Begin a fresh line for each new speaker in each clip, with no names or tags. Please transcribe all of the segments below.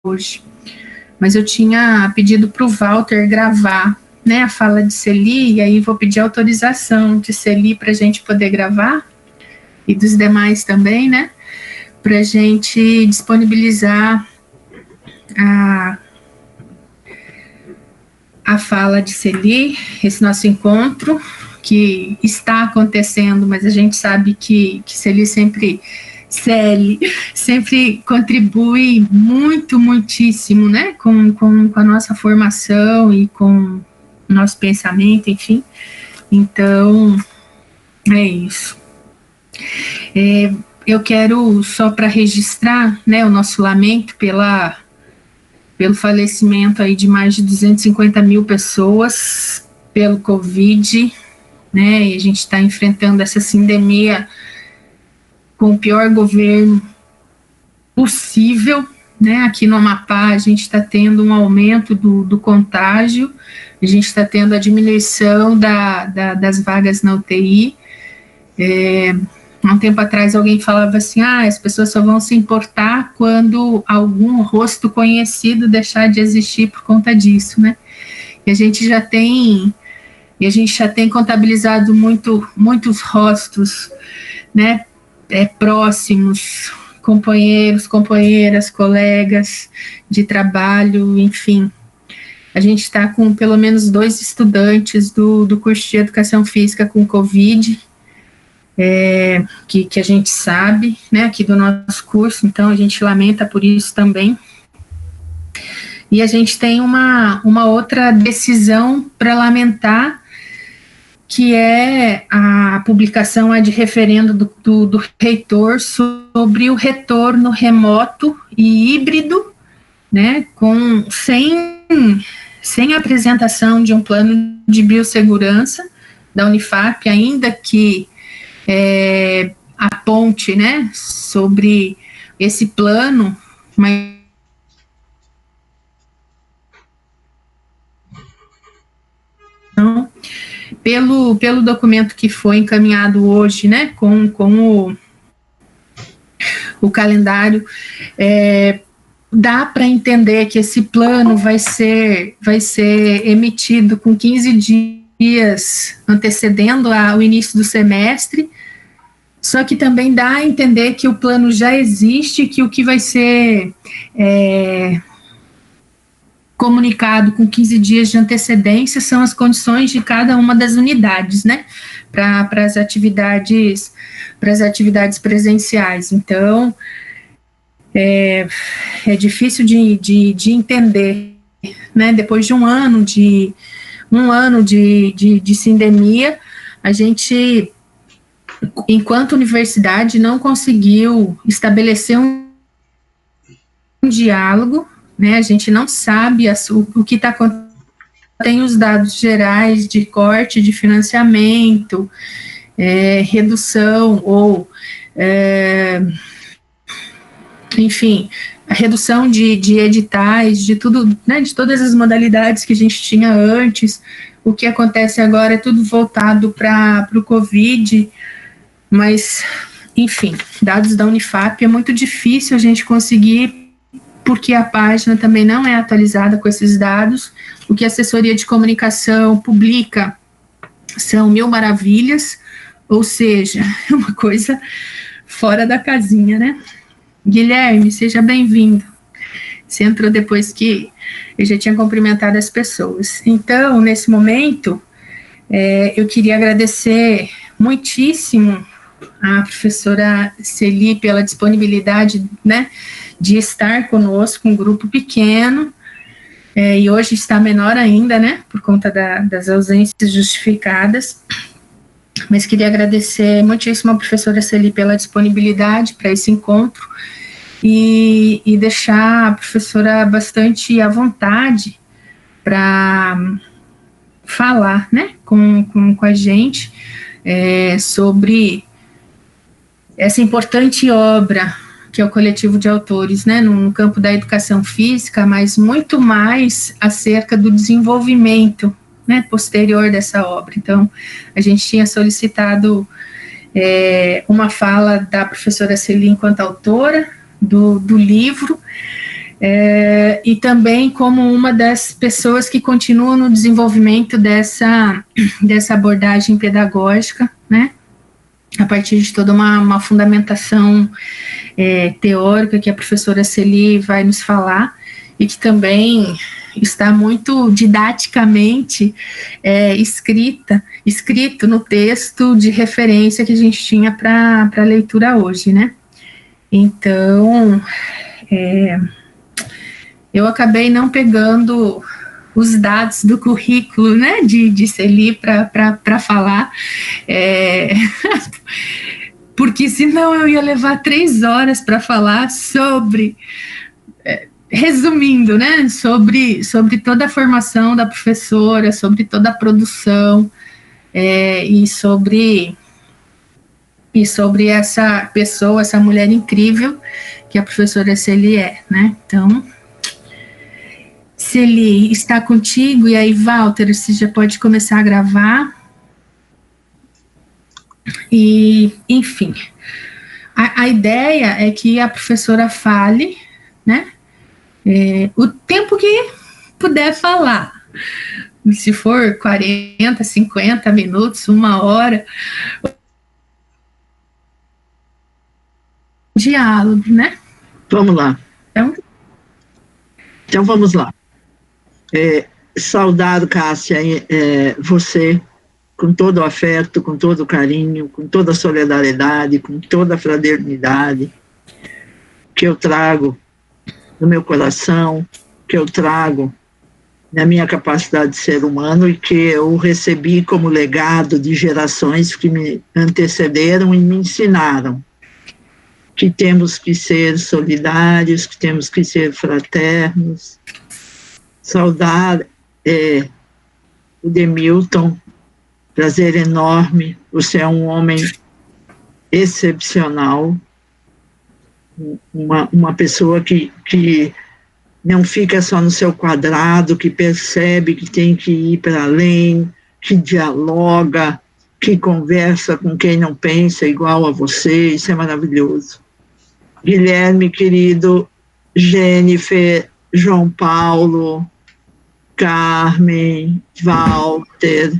hoje. Mas eu tinha pedido para o Walter gravar, né, a fala de Celi, e aí vou pedir autorização de Celi para a gente poder gravar, e dos demais também, né, para a gente disponibilizar a fala de Celi, esse nosso encontro, que está acontecendo, mas a gente sabe que Celi sempre contribui muitíssimo, né, com a nossa formação e com o nosso pensamento, enfim. Então, é isso. Eu quero, só para registrar, né, o nosso lamento pelo falecimento aí de mais de 250 mil pessoas pelo Covid, né, e a gente está enfrentando essa sindemia com o pior governo possível, né? Aqui no Amapá a gente está tendo um aumento do contágio, a gente está tendo a diminuição das vagas na UTI. Há um tempo atrás alguém falava assim, as pessoas só vão se importar quando algum rosto conhecido deixar de existir por conta disso, né? E a gente já tem contabilizado muitos rostos, né? Próximos, companheiros, companheiras, colegas de trabalho, enfim. A gente está com pelo menos 2 estudantes do curso de Educação Física com Covid, que a gente sabe, né, aqui do nosso curso, então a gente lamenta por isso também. E a gente tem uma outra decisão para lamentar, que é a publicação de referendo do reitor sobre o retorno remoto e híbrido, né, sem apresentação de um plano de biossegurança da Unifap, ainda que aponte, né, sobre esse plano, mas pelo documento que foi encaminhado hoje, né, com o calendário, dá para entender que esse plano vai ser emitido com 15 dias antecedendo o início do semestre, só que também dá a entender que o plano já existe, que o que vai ser comunicado com 15 dias de antecedência são as condições de cada uma das unidades, né, para as atividades presenciais. Então, é difícil de entender, né, depois de um ano de sindemia, a gente, enquanto universidade, não conseguiu estabelecer um diálogo, né, a gente não sabe o que está acontecendo, tem os dados gerais de corte de financiamento, redução ou, enfim, a redução de editais, de tudo, né, de todas as modalidades que a gente tinha antes. O que acontece agora é tudo voltado para o Covid, mas, enfim, dados da Unifap é muito difícil a gente conseguir, porque a página também não é atualizada com esses dados. O que a assessoria de comunicação publica são 1000 maravilhas, ou seja, é uma coisa fora da casinha, né? Guilherme, seja bem-vindo. Você entrou depois que eu já tinha cumprimentado as pessoas. Então, nesse momento, eu queria agradecer muitíssimo a professora Celi pela disponibilidade, né, de estar conosco, um grupo pequeno, e hoje está menor ainda, né, por conta das ausências justificadas, mas queria agradecer muitíssimo a professora Celi pela disponibilidade para esse encontro e deixar a professora bastante à vontade para falar, né, com a gente sobre essa importante obra que é o coletivo de autores, né, no campo da educação física, mas muito mais acerca do desenvolvimento, né, posterior dessa obra. Então, a gente tinha solicitado uma fala da professora Celi enquanto autora do livro, e também como uma das pessoas que continuam no desenvolvimento dessa abordagem pedagógica, né, a partir de toda uma fundamentação teórica que a professora Celi vai nos falar, e que também está muito didaticamente escrito no texto de referência que a gente tinha para leitura hoje, né? Então, eu acabei não pegando os dados do currículo, né, de Celi para falar, porque senão eu ia levar 3 horas para falar sobre, resumindo, né, sobre toda a formação da professora, sobre toda a produção, e sobre essa pessoa, essa mulher incrível que a professora Celi é, né? Então, Celi, está contigo, e aí, Walter, você já pode começar a gravar. E, enfim, a ideia é que a professora fale, né, o tempo que puder falar. Se for 40, 50 minutos, 1 hora, diálogo, né?
Vamos lá. Então vamos lá. Saudar, Cássia, você, com todo o afeto, com todo o carinho, com toda a solidariedade, com toda a fraternidade que eu trago no meu coração, que eu trago na minha capacidade de ser humano e que eu recebi como legado de gerações que me antecederam e me ensinaram que temos que ser solidários, que temos que ser fraternos. Saudar o Demilton, prazer enorme, você é um homem excepcional, uma pessoa que não fica só no seu quadrado, que percebe que tem que ir para além, que dialoga, que conversa com quem não pensa igual a você, isso é maravilhoso. Guilherme, querido, Jennifer, João Paulo, Carmen, Walter,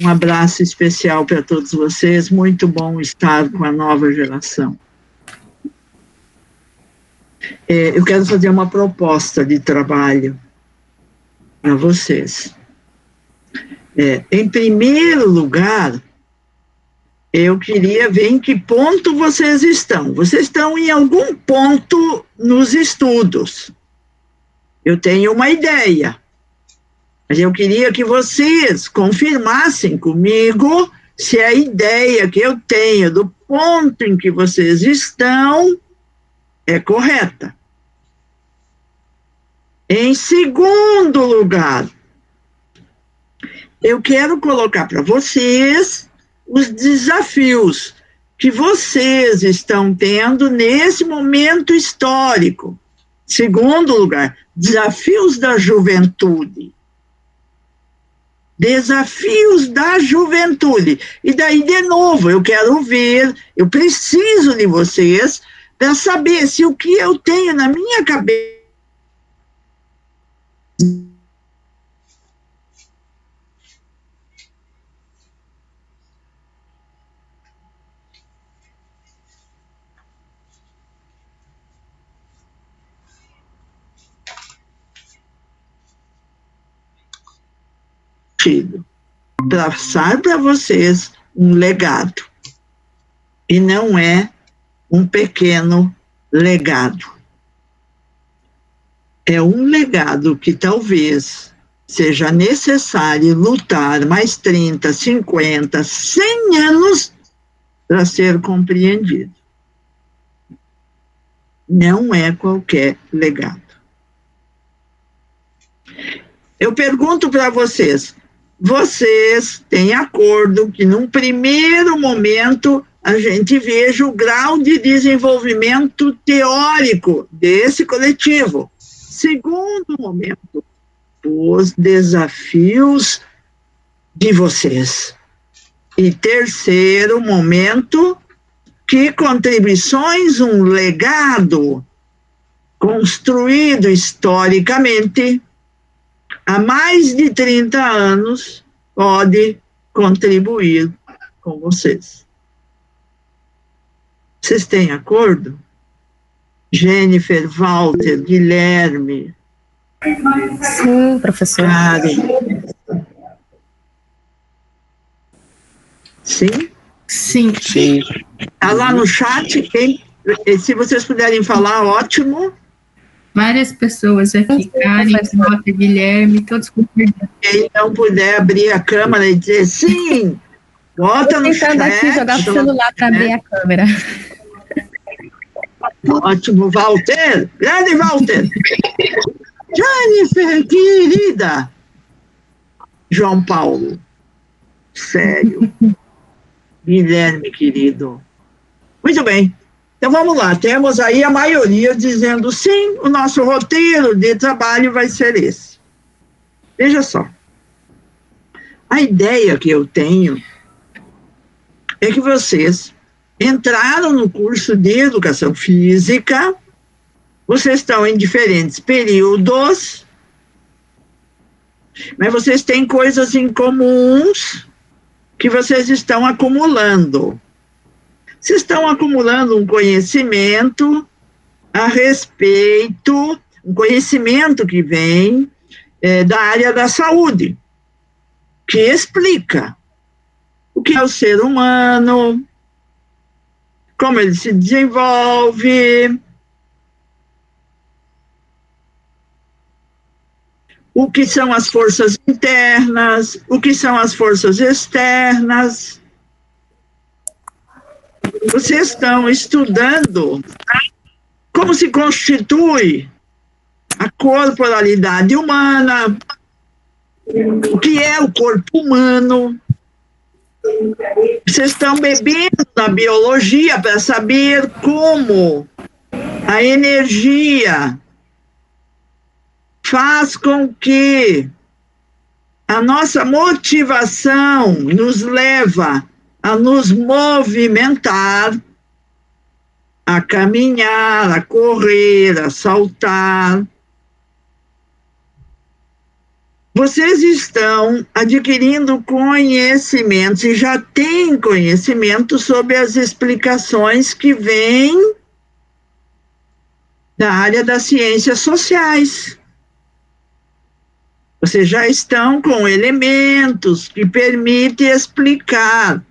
um abraço especial para todos vocês, muito bom estar com a nova geração. Eu quero fazer uma proposta de trabalho para vocês. Em primeiro lugar, eu queria ver em que ponto vocês estão. Vocês estão em algum ponto nos estudos. Eu tenho uma ideia, mas eu queria que vocês confirmassem comigo se a ideia que eu tenho do ponto em que vocês estão é correta. Em segundo lugar, eu quero colocar para vocês os desafios que vocês estão tendo nesse momento histórico. Segundo lugar, desafios da juventude. Desafios da juventude. E daí, de novo, eu quero ver, eu preciso de vocês para saber se o que eu tenho na minha cabeça passar para vocês um legado. E não é um pequeno legado. É um legado que talvez seja necessário lutar mais 30, 50, 100 anos para ser compreendido. Não é qualquer legado. Eu pergunto para vocês, vocês têm acordo que num primeiro momento a gente veja o grau de desenvolvimento teórico desse coletivo. Segundo momento, os desafios de vocês. E terceiro momento, que contribuições, um legado construído historicamente há mais de 30 anos, pode contribuir com vocês. Vocês têm acordo? Jennifer, Walter, Guilherme.
Sim, professor.
Karen. Sim?
Sim.
Sim.
Está lá no chat, se vocês puderem falar, ótimo.
Várias pessoas aqui, Karen, Walter, Guilherme, todos concordando.
Quem não puder abrir a câmera e dizer sim, bota no chat.
Tentando aqui jogar o celular para abrir a câmera.
Ótimo, Walter. Grande Walter. Jennifer, querida. João Paulo. Sério. Guilherme, querido. Muito bem. Então, vamos lá. Temos aí a maioria dizendo sim, o nosso roteiro de trabalho vai ser esse. Veja só. A ideia que eu tenho é que vocês entraram no curso de Educação Física, vocês estão em diferentes períodos, mas vocês têm coisas em comuns que vocês estão acumulando. Vocês estão acumulando um conhecimento a respeito, um conhecimento que vem da área da saúde, que explica o que é o ser humano, como ele se desenvolve, o que são as forças internas, o que são as forças externas. Vocês estão estudando como se constitui a corporalidade humana, o que é o corpo humano. Vocês estão bebendo na biologia para saber como a energia faz com que a nossa motivação nos leva a nos movimentar, a caminhar, a correr, a saltar. Vocês estão adquirindo conhecimentos e já têm conhecimento sobre as explicações que vêm da área das ciências sociais. Vocês já estão com elementos que permitem explicar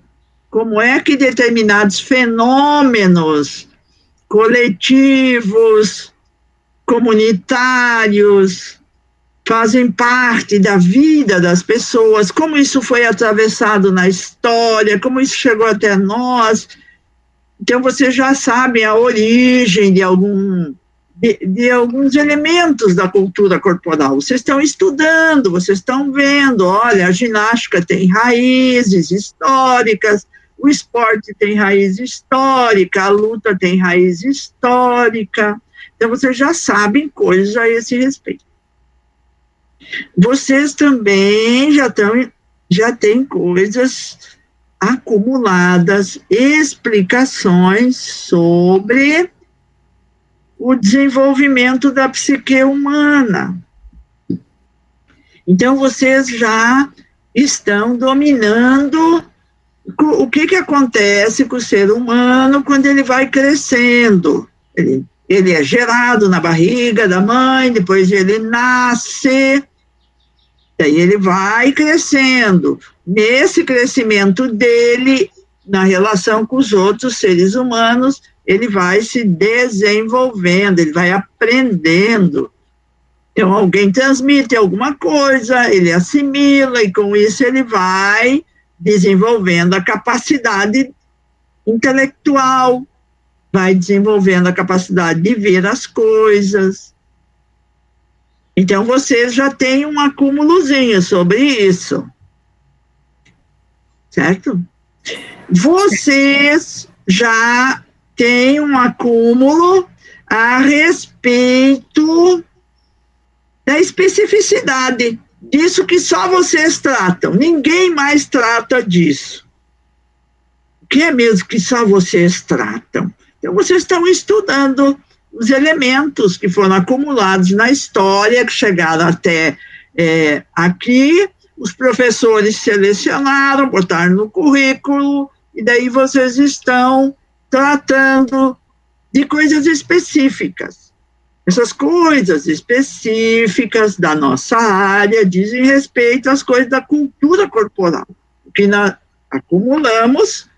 como é que determinados fenômenos coletivos, comunitários, fazem parte da vida das pessoas, como isso foi atravessado na história, como isso chegou até nós. Então, vocês já sabem a origem de alguns elementos da cultura corporal. Vocês estão estudando, vocês estão vendo, olha, a ginástica tem raízes históricas, o esporte tem raiz histórica, a luta tem raiz histórica. Então, vocês já sabem coisas a esse respeito. Vocês também já têm coisas acumuladas, explicações sobre o desenvolvimento da psique humana. Então, vocês já estão dominando o que acontece com o ser humano quando ele vai crescendo. Ele é gerado na barriga da mãe, depois ele nasce, daí ele vai crescendo. Nesse crescimento dele, na relação com os outros seres humanos, ele vai se desenvolvendo, ele vai aprendendo. Então, alguém transmite alguma coisa, ele assimila, e com isso ele vai desenvolvendo a capacidade intelectual, vai desenvolvendo a capacidade de ver as coisas. Então, vocês já têm um acúmulozinho sobre isso. Certo? Vocês já têm um acúmulo a respeito da especificidade, disso que só vocês tratam, ninguém mais trata disso. O que é mesmo que só vocês tratam? Então, vocês estão estudando os elementos que foram acumulados na história, que chegaram até aqui, os professores selecionaram, botaram no currículo, e daí vocês estão tratando de coisas específicas. Essas coisas específicas da nossa área dizem respeito às coisas da cultura corporal, que nós acumulamos,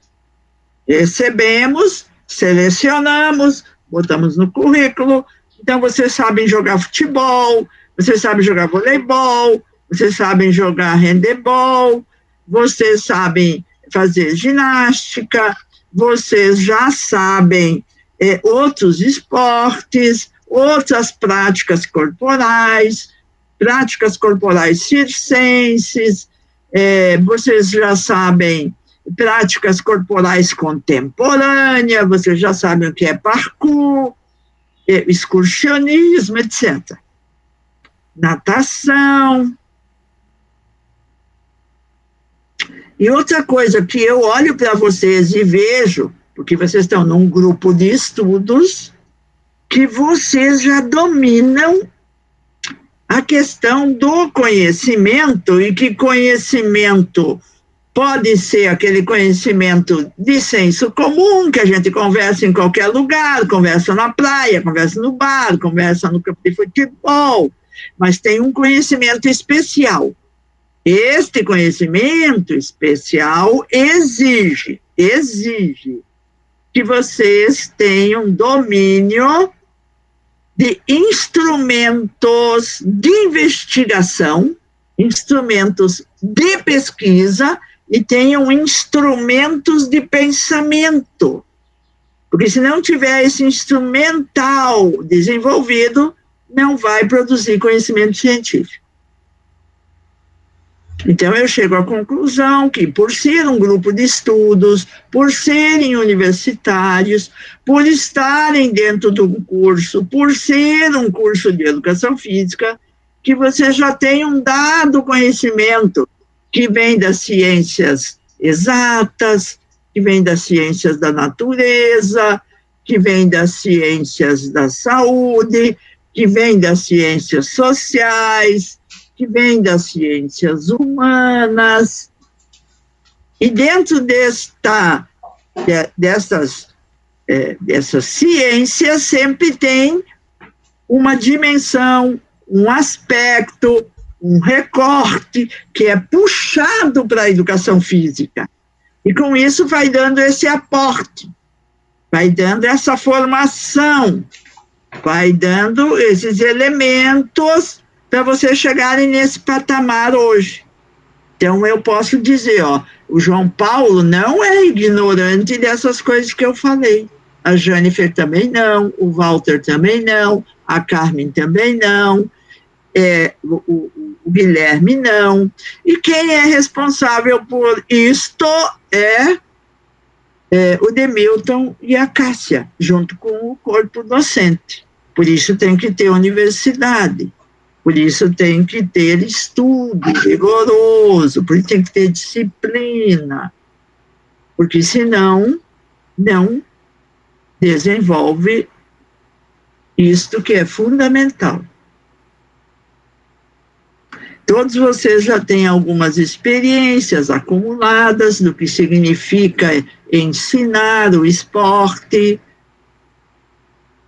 recebemos, selecionamos, botamos no currículo. Então, vocês sabem jogar futebol, vocês sabem jogar voleibol, vocês sabem jogar handebol, vocês sabem fazer ginástica, vocês já sabem outros esportes, outras práticas corporais circenses, vocês já sabem práticas corporais contemporâneas, vocês já sabem o que é parkour, excursionismo, etc. Natação. E outra coisa que eu olho para vocês e vejo, porque vocês estão num grupo de estudos, que vocês já dominam a questão do conhecimento, e que conhecimento pode ser aquele conhecimento de senso comum, que a gente conversa em qualquer lugar, conversa na praia, conversa no bar, conversa no campo de futebol, mas tem um conhecimento especial. Este conhecimento especial exige que vocês tenham domínio de instrumentos de investigação, instrumentos de pesquisa, e tenham instrumentos de pensamento. Porque se não tiver esse instrumental desenvolvido, não vai produzir conhecimento científico. Então, eu chego à conclusão que, por ser um grupo de estudos, por serem universitários, por estarem dentro de um curso, por ser um curso de educação física, que vocês já têm um dado conhecimento que vem das ciências exatas, que vem das ciências da natureza, que vem das ciências da saúde, que vem das ciências sociais, que vem das ciências humanas, e dentro dessas ciências sempre tem uma dimensão, um aspecto, um recorte que é puxado para a educação física, e com isso vai dando esse aporte, vai dando essa formação, vai dando esses elementos para vocês chegarem nesse patamar hoje. Então, eu posso dizer, o João Paulo não é ignorante dessas coisas que eu falei. A Jennifer também não, o Walter também não, a Carmen também não, o Guilherme não. E quem é responsável por isto é o Demilton e a Cássia, junto com o corpo docente. Por isso tem que ter universidade. Por isso tem que ter estudo rigoroso, por isso tem que ter disciplina, porque senão não desenvolve isto que é fundamental. Todos vocês já têm algumas experiências acumuladas do que significa ensinar o esporte,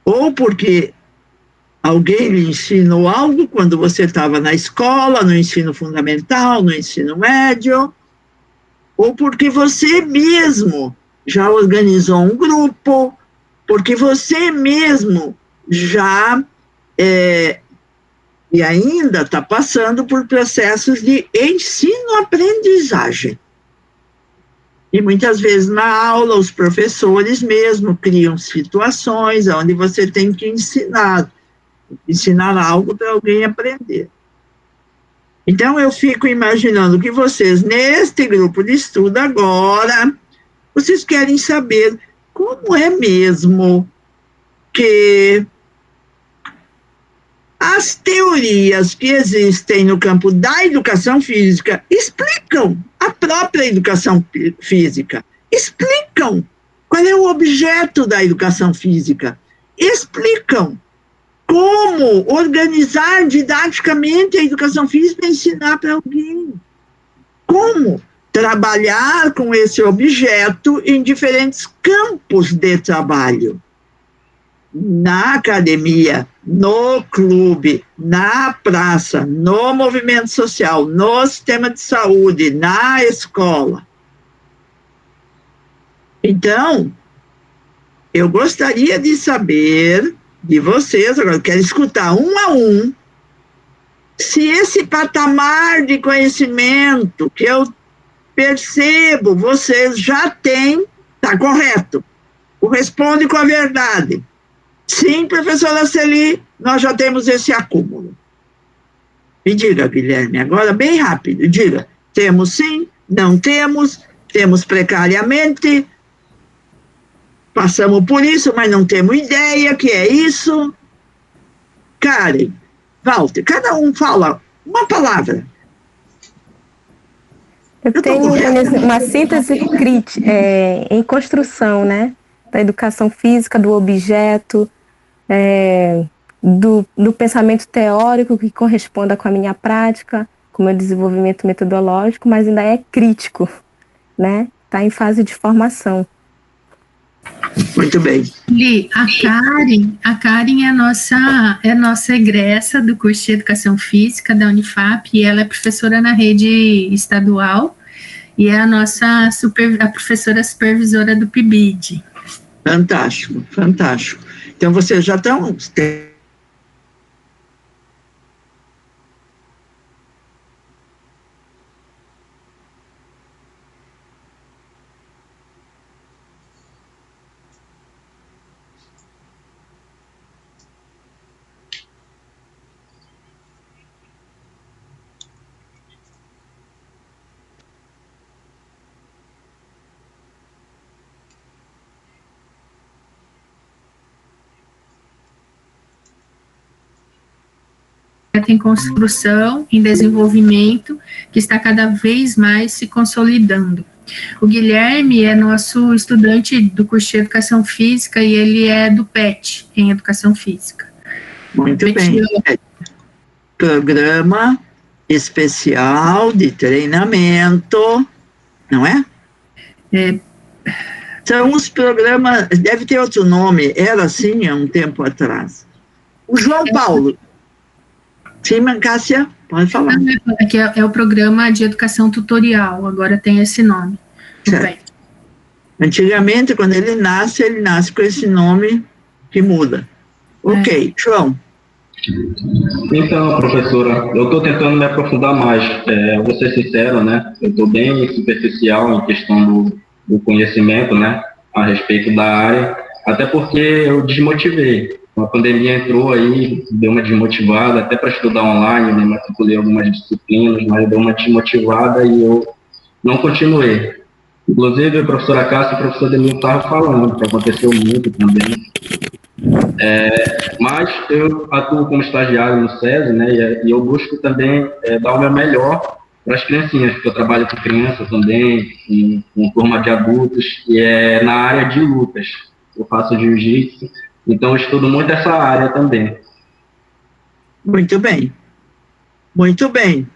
ou porque alguém lhe ensinou algo quando você estava na escola, no ensino fundamental, no ensino médio, ou porque você mesmo já organizou um grupo, porque você mesmo já e ainda está passando por processos de ensino-aprendizagem. E muitas vezes na aula os professores mesmo criam situações onde você tem que ensinar algo para alguém aprender. Então, eu fico imaginando que vocês, neste grupo de estudo agora, vocês querem saber como é mesmo que as teorias que existem no campo da educação física explicam a própria educação física, explicam qual é o objeto da educação física, explicam como organizar didaticamente a educação física para ensinar para alguém. Como trabalhar com esse objeto em diferentes campos de trabalho. Na academia, no clube, na praça, no movimento social, no sistema de saúde, na escola. Então, eu gostaria de saber de vocês, agora eu quero escutar um a um, se esse patamar de conhecimento que eu percebo vocês já têm, está correto, corresponde com a verdade. Sim, professora Celi, nós já temos esse acúmulo. Me diga, Guilherme, agora bem rápido, diga, temos sim, não temos, temos precariamente, passamos por isso, mas não temos ideia que é isso. Karen, Walter, cada um fala uma palavra.
Eu tenho uma síntese crítica em construção, né? Da educação física, do objeto, do pensamento teórico que corresponda com a minha prática, com o meu desenvolvimento metodológico, mas ainda é crítico, né? Está em fase de formação.
Muito bem.
Li, a Karen é nossa egressa do curso de Educação Física da Unifap, e ela é professora na rede estadual, e é a professora supervisora do PIBID.
Fantástico, fantástico. Então, vocês já estão...
Em construção, em desenvolvimento, que está cada vez mais se consolidando. O Guilherme é nosso estudante do curso de Educação Física e ele é do PET, em Educação Física.
Muito bem. Programa Especial de Treinamento, não é? São os programas, deve ter outro nome, era assim há um tempo atrás. O João Paulo. Sim, Cássia, pode falar.
Aqui é o programa de educação tutorial, agora tem esse nome.
Certo. Antigamente, quando ele nasce com esse nome que muda. Ok, João.
Então, professora, eu estou tentando me aprofundar mais. Vou ser sincero, né? Eu estou bem superficial em questão do conhecimento, né? A respeito da área, até porque eu desmotivei. A pandemia entrou aí, deu uma desmotivada, até para estudar online, me matriculei algumas disciplinas, mas deu uma desmotivada e eu não continuei. Inclusive, a professora Cássia e o professor Demir estavam falando, que aconteceu muito também. Mas eu atuo como estagiário no SESI, né, e eu busco também dar o meu melhor para as criancinhas, porque eu trabalho com crianças também, com turma de adultos, e é na área de lutas. Eu faço jiu-jitsu, então eu estudo muito essa área também.
Muito bem. Muito bem.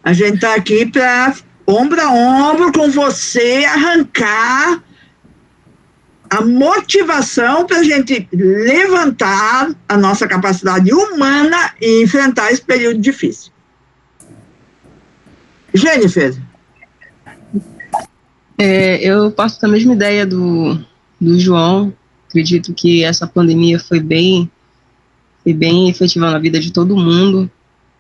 A gente está aqui para, ombro a ombro com você, arrancar a motivação para a gente levantar a nossa capacidade humana e enfrentar esse período difícil. Jennifer.
Eu passo a mesma ideia do João. Acredito que essa pandemia foi bem efetiva na vida de todo mundo,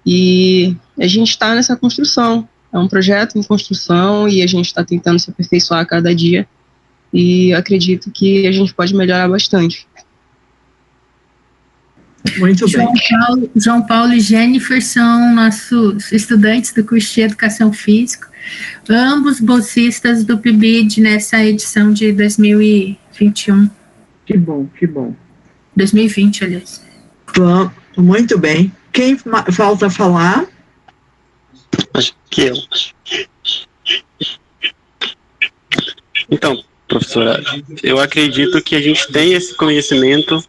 e a gente está nessa construção, é um projeto em construção e a gente está tentando se aperfeiçoar a cada dia, e acredito que a gente pode melhorar bastante.
Muito bem.
João Paulo e Jennifer são nossos estudantes do curso de Educação Física, ambos bolsistas do PIBID nessa edição de 2021.
Que bom, que bom.
2020, aliás.
Bom, muito bem. Quem falta falar?
Acho que eu. Então, professora, eu acredito que a gente tem esse conhecimento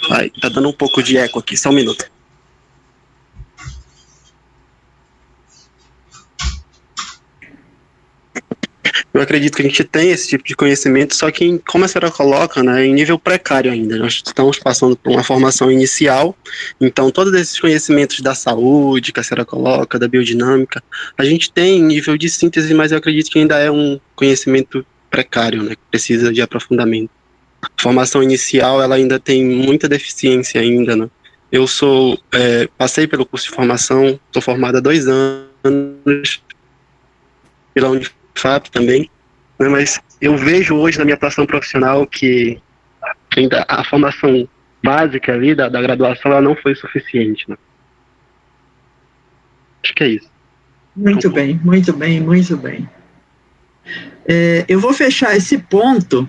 Vai, tá dando um pouco de eco aqui, só um minuto. Eu acredito que a gente tem esse tipo de conhecimento, só que, como a senhora coloca, né, em nível precário ainda. Nós estamos passando por uma formação inicial, então todos esses conhecimentos da saúde, que a senhora coloca, da biodinâmica, a gente tem em nível de síntese, mas eu acredito que ainda é um conhecimento precário, né, que precisa de aprofundamento. A formação inicial, ela ainda tem muita deficiência ainda, né. Eu passei pelo curso de formação, sou formado há 2 anos, pela Unifap também, né, mas eu vejo hoje na minha atuação profissional que ainda a formação básica ali da graduação ela não foi suficiente, né? Acho que é isso.
Muito bem, muito bem, muito bem. Eu vou fechar esse ponto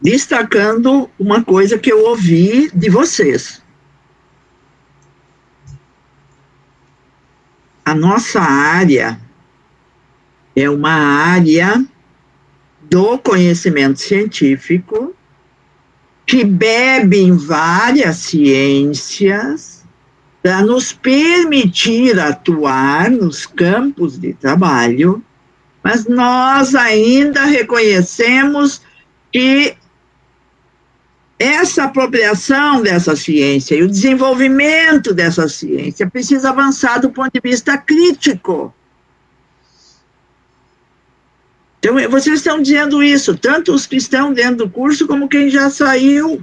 destacando uma coisa que eu ouvi de vocês. A nossa área é uma área do conhecimento científico que bebe em várias ciências para nos permitir atuar nos campos de trabalho, mas nós ainda reconhecemos que essa apropriação dessa ciência e o desenvolvimento dessa ciência precisa avançar do ponto de vista crítico. Então, vocês estão dizendo isso, tanto os que estão dentro do curso, como quem já saiu.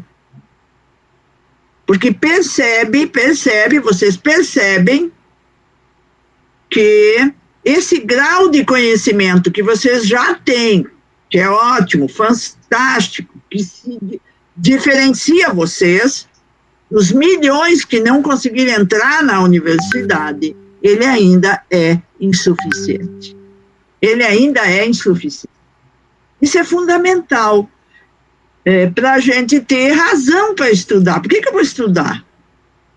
Porque vocês percebem que esse grau de conhecimento que vocês já têm, que é ótimo, fantástico, que se diferencia vocês, os milhões que não conseguiram entrar na universidade, ele ainda é insuficiente. Ele ainda é insuficiente. Isso é fundamental para a gente ter razão para estudar. Por que eu vou estudar?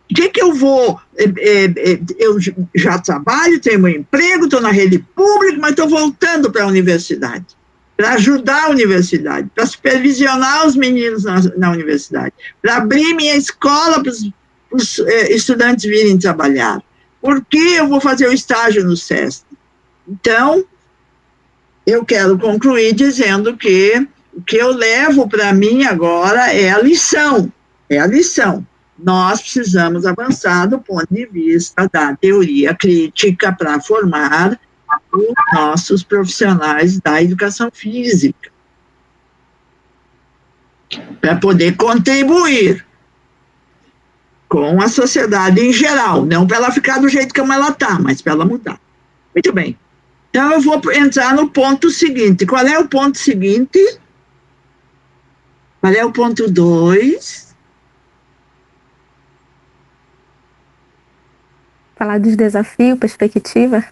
Por que eu vou... eu já trabalho, tenho meu emprego, estou na rede pública, mas estou voltando para a universidade, para ajudar a universidade, para supervisionar os meninos na universidade, para abrir minha escola para os estudantes virem trabalhar. Por que eu vou fazer o estágio no SESC? Então, eu quero concluir dizendo que o que eu levo para mim agora é a lição. É a lição. Nós precisamos avançar do ponto de vista da teoria crítica para formar os nossos profissionais da educação física, para poder contribuir com a sociedade em geral, não para ela ficar do jeito como ela está, mas para ela mudar. Muito bem. Então, eu vou entrar no ponto seguinte. Qual é o ponto seguinte? Qual é o ponto 2?
Falar dos desafios, perspectiva.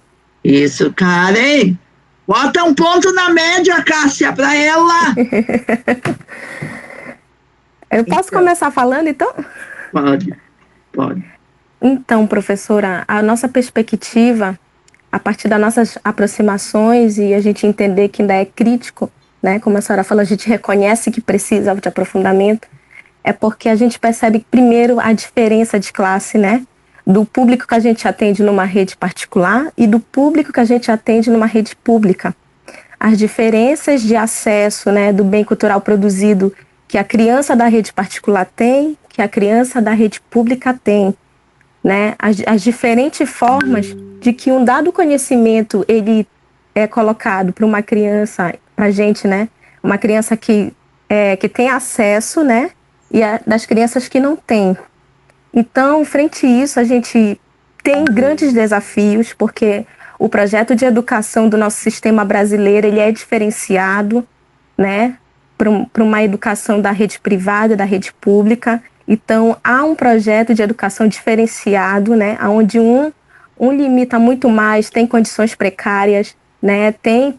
Isso, Karen. Bota um ponto na média, Cássia, para ela.
Eu posso começar falando, então?
Pode.
Então, professora, a nossa perspectiva, a partir das nossas aproximações e a gente entender que ainda é crítico, né? Como a senhora falou, a gente reconhece que precisa de aprofundamento, é porque a gente percebe, primeiro, a diferença de classe, né? Do público que a gente atende numa rede particular e do público que a gente atende numa rede pública. As diferenças de acesso, né, do bem cultural produzido que a criança da rede particular tem, que a criança da rede pública tem, né? As diferentes formas de que um dado conhecimento ele é colocado para uma criança, para a gente, né? Uma criança que tem acesso, né? E das crianças que não têm. Então, frente a isso, a gente tem grandes desafios, porque o projeto de educação do nosso sistema brasileiro ele é diferenciado, né? Para uma educação da rede privada, da rede pública. Então, há um projeto de educação diferenciado, né, onde um limita muito mais, tem condições precárias, né, tem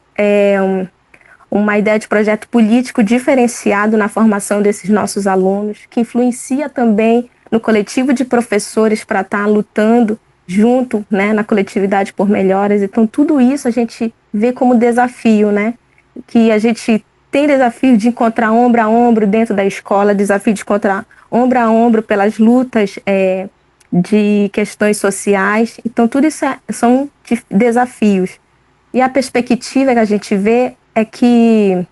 uma ideia de projeto político diferenciado na formação desses nossos alunos, que influencia também no coletivo de professores para estar lutando junto, né, na coletividade por melhoras. Então, tudo isso a gente vê como desafio, né, que a gente tem desafio de encontrar ombro a ombro dentro da escola, desafio de encontrar ombro a ombro pelas lutas de questões sociais. Então, tudo isso são desafios. E a perspectiva que a gente vê é que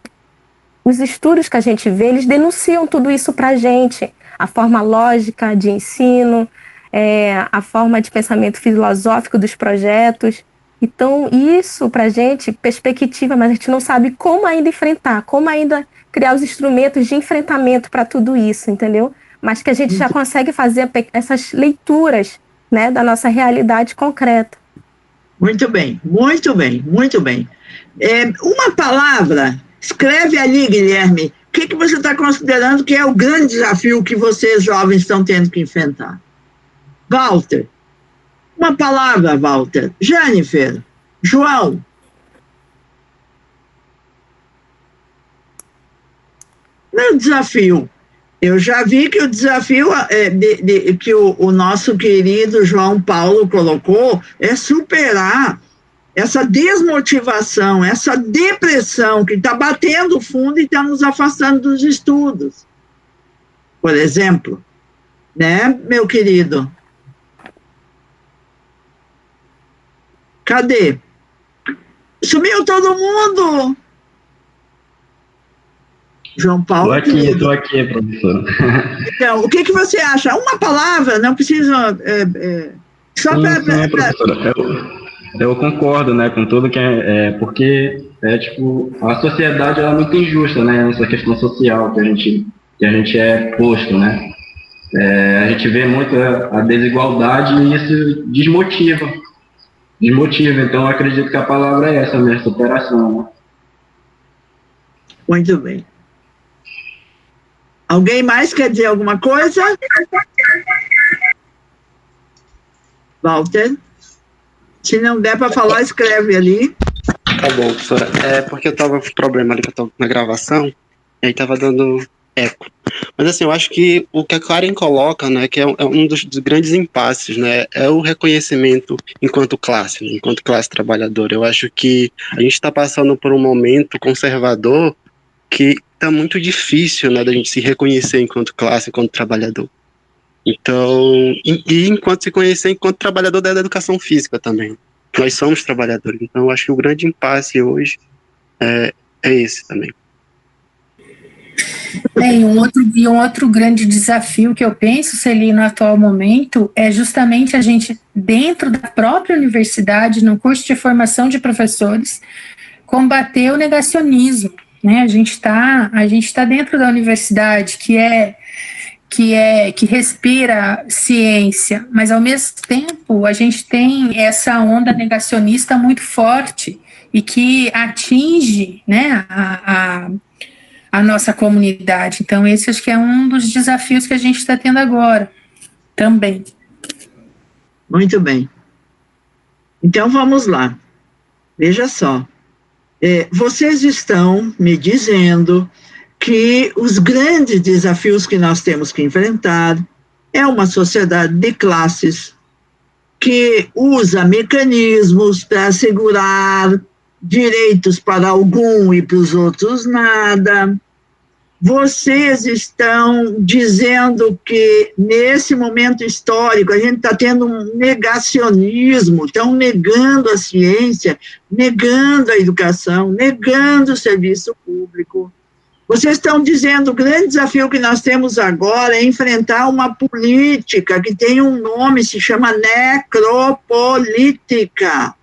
os estudos que a gente vê, eles denunciam tudo isso para a gente. A forma lógica de ensino, a forma de pensamento filosófico dos projetos. Então, isso para a gente, perspectiva, mas a gente não sabe como ainda enfrentar, como ainda criar os instrumentos de enfrentamento para tudo isso, entendeu? Mas que a gente já consegue fazer essas leituras, né, da nossa realidade concreta.
Muito bem, muito bem, muito bem. Uma palavra, escreve ali, Guilherme, o que você está considerando que é o grande desafio que vocês jovens estão tendo que enfrentar? Walter, uma palavra, Walter. Jennifer, João. Meu desafio. Eu já vi que o desafio que o nosso querido João Paulo colocou é superar essa desmotivação, essa depressão que está batendo fundo e está nos afastando dos estudos. Por exemplo, né, meu querido? Cadê? Sumiu todo mundo! João Paulo.
Estou aqui, professor.
Então, o que você acha? Uma palavra, não precisa... só para...
professora, eu concordo, né, com tudo que porque, tipo, a sociedade ela é muito injusta, né, nessa questão social que a gente é posto, né. A gente vê muito a desigualdade e isso desmotiva, então eu acredito que a palavra é essa mesmo, superação, né.
Muito bem. Alguém mais quer dizer alguma coisa? Walter? Se não der para falar, escreve ali.
Tá bom, professora. Porque eu tava com problema ali que eu tô na gravação, e aí tava dando eco. Mas assim, eu acho que o que a Karen coloca, né, que é um dos grandes impasses, né, é o reconhecimento enquanto classe, né, enquanto classe trabalhadora. Eu acho que a gente está passando por um momento conservador que tá muito difícil, né, da gente se reconhecer enquanto classe, enquanto trabalhador. Então, e enquanto se conhecer enquanto trabalhador da educação física também. Nós somos trabalhadores, então eu acho que o grande impasse hoje é esse também.
E um outro grande desafio que eu penso, Celina, no atual momento, é justamente a gente, dentro da própria universidade, no curso de formação de professores, combater o negacionismo, né? A gente tá dentro da universidade que respira ciência, mas ao mesmo tempo a gente tem essa onda negacionista muito forte e que atinge, né, a nossa comunidade. Então esse acho que é um dos desafios que a gente está tendo agora também.
Muito bem. Então vamos lá. Veja só. Vocês estão me dizendo que os grandes desafios que nós temos que enfrentar é uma sociedade de classes que usa mecanismos para assegurar direitos para algum e para os outros nada. Vocês estão dizendo que, nesse momento histórico, a gente está tendo um negacionismo, estão negando a ciência, negando a educação, negando o serviço público. Vocês estão dizendo que o grande desafio que nós temos agora é enfrentar uma política que tem um nome, se chama necropolítica,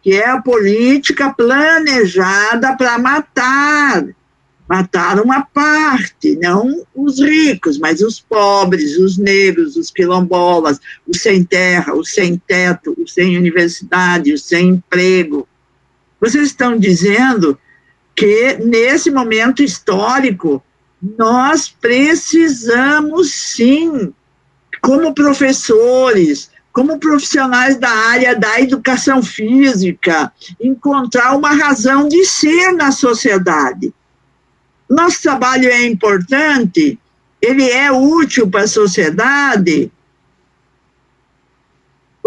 que é a política planejada para matar uma parte, não os ricos, mas os pobres, os negros, os quilombolas, os sem terra, os sem teto, os sem universidade, os sem emprego. Vocês estão dizendo que, nesse momento histórico, nós precisamos, sim, como professores, como profissionais da área da educação física, encontrar uma razão de ser na sociedade. Nosso trabalho é importante, ele é útil para a sociedade.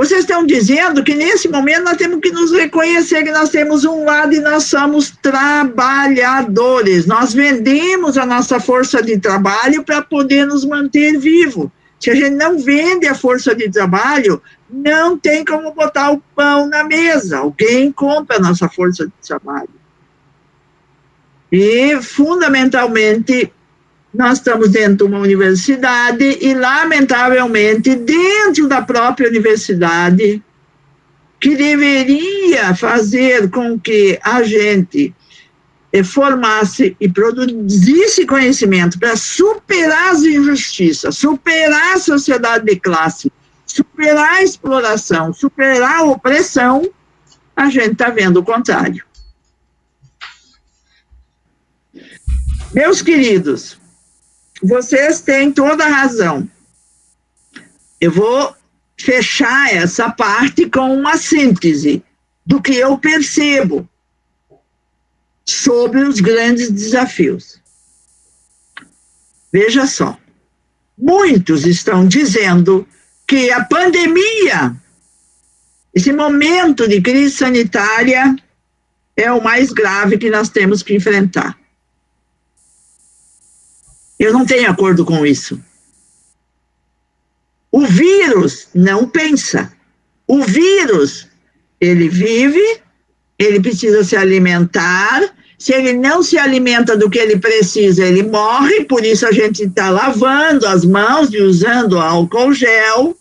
Vocês estão dizendo que nesse momento nós temos que nos reconhecer que nós temos um lado e nós somos trabalhadores. Nós vendemos a nossa força de trabalho para poder nos manter vivos. Se a gente não vende a força de trabalho, não tem como botar o pão na mesa. Alguém compra a nossa força de trabalho. E, fundamentalmente, nós estamos dentro de uma universidade e, lamentavelmente, dentro da própria universidade, que deveria fazer com que a gente formasse e produzisse conhecimento para superar as injustiças, superar a sociedade de classe, superar a exploração, superar a opressão, a gente está vendo o contrário. Meus queridos, vocês têm toda a razão. Eu vou fechar essa parte com uma síntese do que eu percebo sobre os grandes desafios. Veja só, muitos estão dizendo que a pandemia, esse momento de crise sanitária, é o mais grave que nós temos que enfrentar. Eu não tenho acordo com isso. O vírus não pensa. O vírus, ele vive, ele precisa se alimentar. Se ele não se alimenta do que ele precisa, ele morre. Por isso a gente está lavando as mãos e usando álcool gel.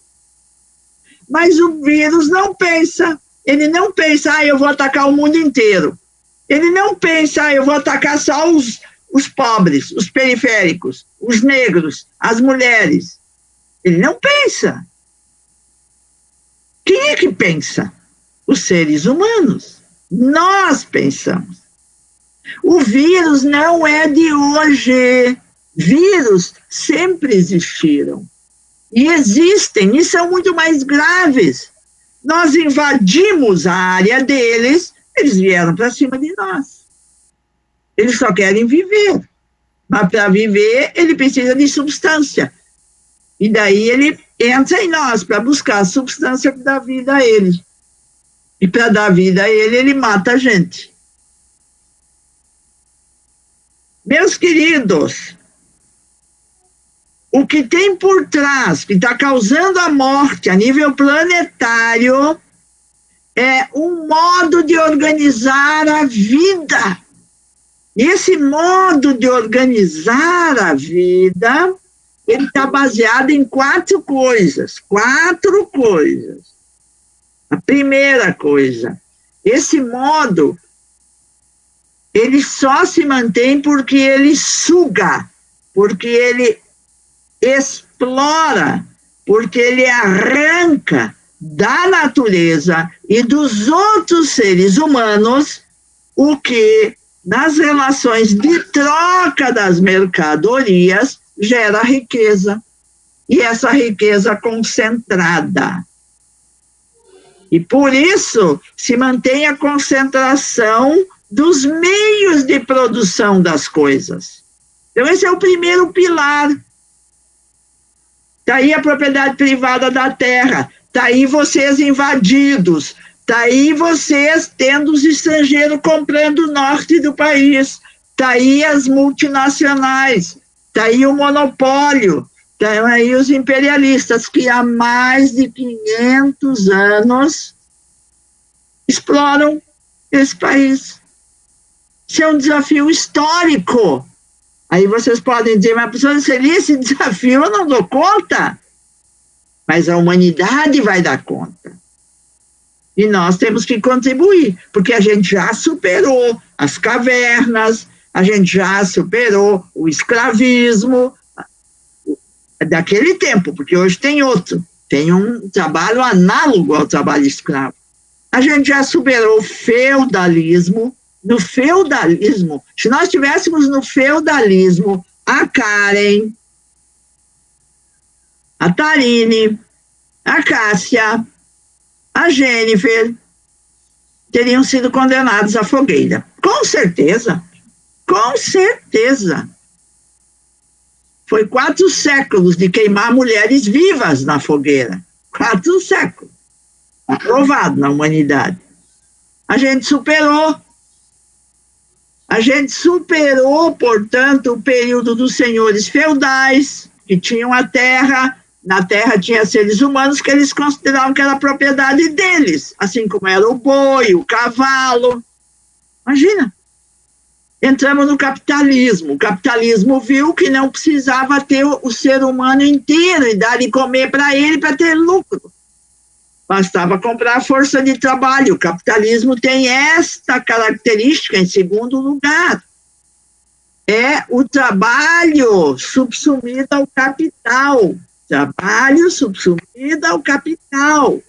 Mas o vírus não pensa. Ele não pensa, eu vou atacar o mundo inteiro. Ele não pensa, eu vou atacar só os pobres, os periféricos, os negros, as mulheres. Ele não pensa. Quem é que pensa? Os seres humanos. Nós pensamos. O vírus não é de hoje. Vírus sempre existiram. E existem, e são muito mais graves. Nós invadimos a área deles, eles vieram para cima de nós. Eles só querem viver. Mas para viver, ele precisa de substância. E daí ele entra em nós para buscar a substância que dá vida a ele. E para dar vida a ele, ele mata a gente. Meus queridos, o que tem por trás, que está causando a morte a nível planetário, é um modo de organizar a vida. E esse modo de organizar a vida, ele está baseado em quatro coisas. A primeira coisa, esse modo, ele só se mantém porque ele suga, porque ele explora, porque ele arranca da natureza e dos outros seres humanos o que, nas relações de troca das mercadorias, gera riqueza. E essa riqueza concentrada. E por isso se mantém a concentração dos meios de produção das coisas. Então, esse é o primeiro pilar. Está aí a propriedade privada da terra, está aí vocês invadidos, está aí vocês tendo os estrangeiros comprando o norte do país, está aí as multinacionais, está aí o monopólio, estão aí os imperialistas que há mais de 500 anos exploram esse país. Isso é um desafio histórico. Aí vocês podem dizer, mas professora, seria esse desafio? Eu não dou conta. Mas a humanidade vai dar conta. E nós temos que contribuir, porque a gente já superou as cavernas, a gente já superou o escravismo daquele tempo, porque hoje tem outro. Tem um trabalho análogo ao trabalho escravo. A gente já superou o feudalismo. No feudalismo, se nós estivéssemos no feudalismo, a Karen, a Tarine, a Cássia, a Jennifer, teriam sido condenados à fogueira. Com certeza. Com certeza. Foi 4 séculos de queimar mulheres vivas na fogueira. 4 séculos. aprovado na humanidade. A gente superou. A gente superou, portanto, o período dos senhores feudais, que tinham a terra. Na terra tinha seres humanos que eles consideravam que era propriedade deles, assim como era o boi, o cavalo. Imagina. Entramos no capitalismo. O capitalismo viu que não precisava ter o ser humano inteiro e dar de comer para ele para ter lucro. Bastava comprar força de trabalho. O capitalismo tem esta característica, em segundo lugar. É o trabalho subsumido ao capital. Trabalho subsumido ao capital.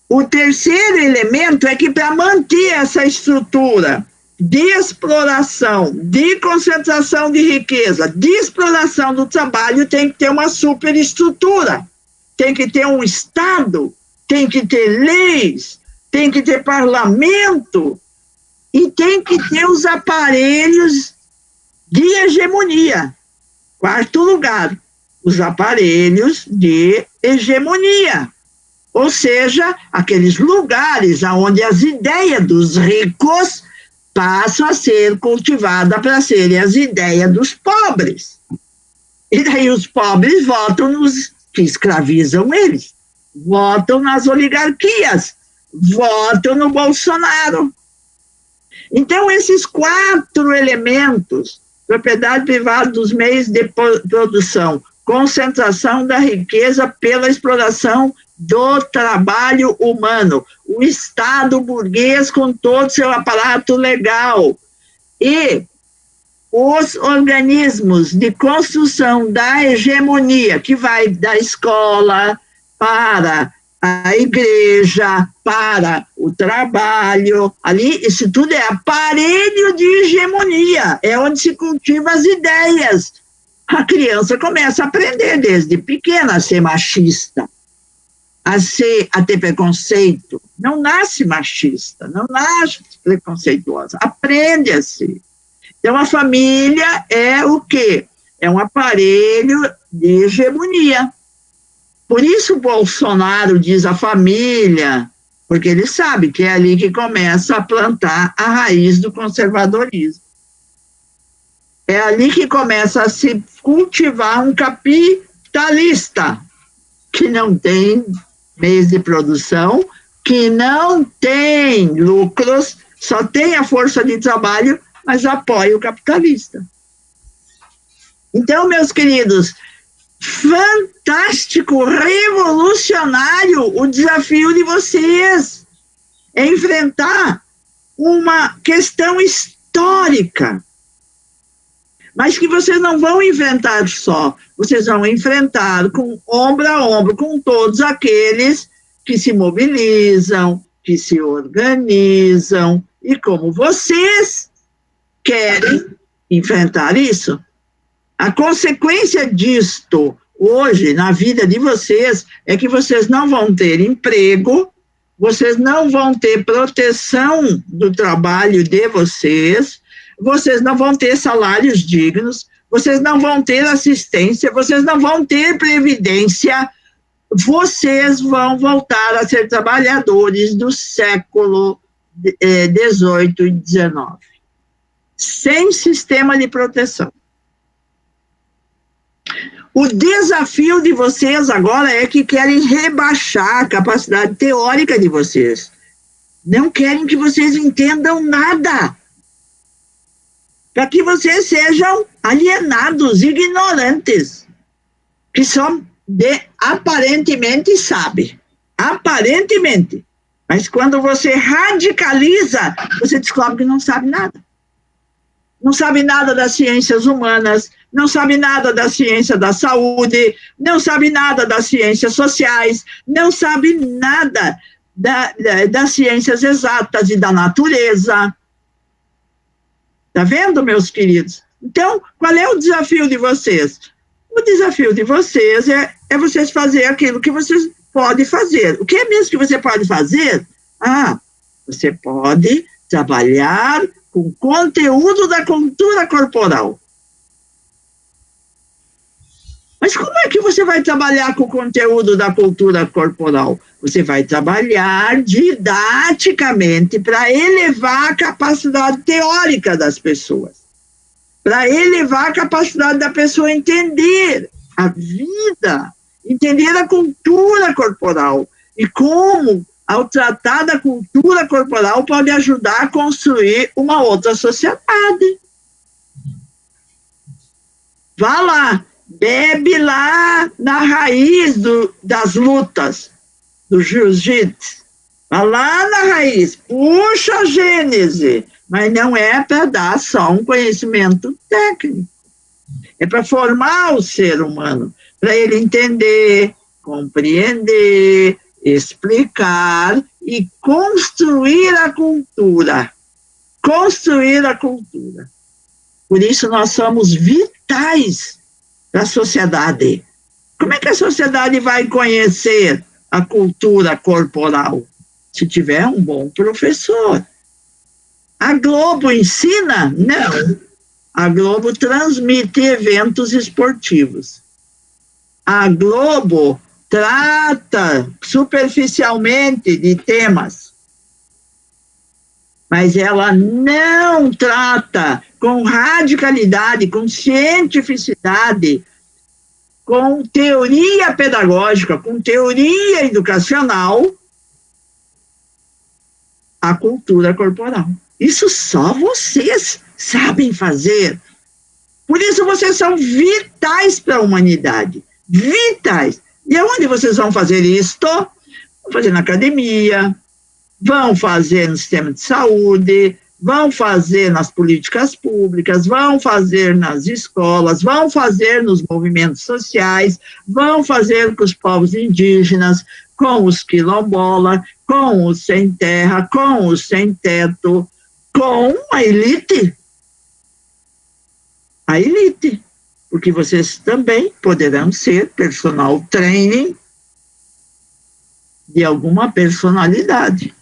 O terceiro elemento é que, para manter essa estrutura de exploração, de concentração de riqueza, de exploração do trabalho, tem que ter uma superestrutura, tem que ter um Estado, tem que ter leis, tem que ter parlamento e tem que ter os aparelhos de hegemonia. Quarto lugar, os aparelhos de hegemonia. Ou seja, aqueles lugares onde as ideias dos ricos passam a ser cultivadas para serem as ideias dos pobres. E daí os pobres votam nos que escravizam eles, votam nas oligarquias, votam no Bolsonaro. Então, esses 4 elementos, propriedade privada dos meios de produção, concentração da riqueza pela exploração do trabalho humano, o Estado burguês com todo o seu aparato legal e os organismos de construção da hegemonia, que vai da escola para a igreja, para o trabalho, ali, isso tudo é aparelho de hegemonia, é onde se cultiva as ideias. A criança começa a aprender desde pequena a ser machista, a ter preconceito. Não nasce machista, não nasce preconceituosa, aprende a ser. Então, a família é o quê? É um aparelho de hegemonia. Por isso, Bolsonaro diz a família, porque ele sabe que é ali que começa a plantar a raiz do conservadorismo. É ali que começa a se cultivar um capitalista, que não tem meios de produção, que não tem lucros, só tem a força de trabalho, mas apoia o capitalista. Então, meus queridos, fantástico, revolucionário o desafio de vocês é enfrentar uma questão histórica, mas que vocês não vão enfrentar só, vocês vão enfrentar com ombro a ombro com todos aqueles que se mobilizam, que se organizam, e como vocês querem enfrentar isso. A consequência disto, hoje, na vida de vocês, é que vocês não vão ter emprego, vocês não vão ter proteção do trabalho de vocês não vão ter salários dignos, vocês não vão ter assistência, vocês não vão ter previdência, vocês vão voltar a ser trabalhadores do século XVIII e XIX, sem sistema de proteção. O desafio de vocês agora é que querem rebaixar a capacidade teórica de vocês. Não querem que vocês entendam nada. Para que vocês sejam alienados, ignorantes, que só aparentemente sabem. Aparentemente. Mas quando você radicaliza, você descobre que não sabe nada. Não sabe nada das ciências humanas, não sabe nada da ciência da saúde, não sabe nada das ciências sociais, não sabe nada das ciências exatas e da natureza. Está vendo, meus queridos? Então, qual é o desafio de vocês? O desafio de vocês é vocês fazer aquilo que vocês podem fazer. O que é mesmo que você pode fazer? Você pode trabalhar com conteúdo da cultura corporal. Mas como é que você vai trabalhar com o conteúdo da cultura corporal? Você vai trabalhar didaticamente para elevar a capacidade teórica das pessoas, para elevar a capacidade da pessoa entender a vida, entender a cultura corporal e como, ao tratar da cultura corporal, pode ajudar a construir uma outra sociedade. Vá lá, bebe lá na raiz das lutas, do jiu-jitsu. Vá lá na raiz, puxa a gênese, mas não é para dar só um conhecimento técnico. É para formar o ser humano, para ele entender, compreender, explicar e construir a cultura. Construir a cultura. Por isso nós somos vitais para a sociedade. Como é que a sociedade vai conhecer a cultura corporal? Se tiver um bom professor. A Globo ensina? Não. A Globo transmite eventos esportivos. A Globo trata superficialmente de temas, mas ela não trata com radicalidade, com cientificidade, com teoria pedagógica, com teoria educacional, a cultura corporal. Isso só vocês sabem fazer. Por isso vocês são vitais para a humanidade. Vitais. E aonde vocês vão fazer isto? Vão fazer na academia, vão fazer no sistema de saúde, vão fazer nas políticas públicas, vão fazer nas escolas, vão fazer nos movimentos sociais, vão fazer com os povos indígenas, com os quilombolas, com os sem terra, com os sem teto, com a elite. A elite. Porque vocês também poderão ser personal training de alguma personalidade.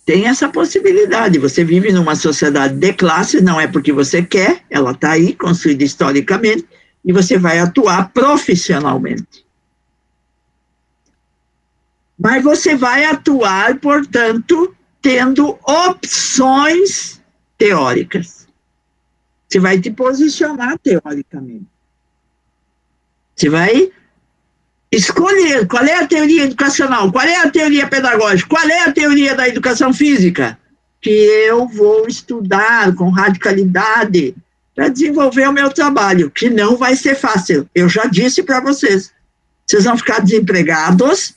Tem essa possibilidade. Você vive numa sociedade de classe, não é porque você quer, ela está aí, construída historicamente, e você vai atuar profissionalmente. Mas você vai atuar, portanto, tendo opções teóricas. Você vai te posicionar teoricamente. Você vai escolher qual é a teoria educacional, qual é a teoria pedagógica, qual é a teoria da educação física que eu vou estudar com radicalidade para desenvolver o meu trabalho, que não vai ser fácil. Eu já disse para vocês, vocês vão ficar desempregados,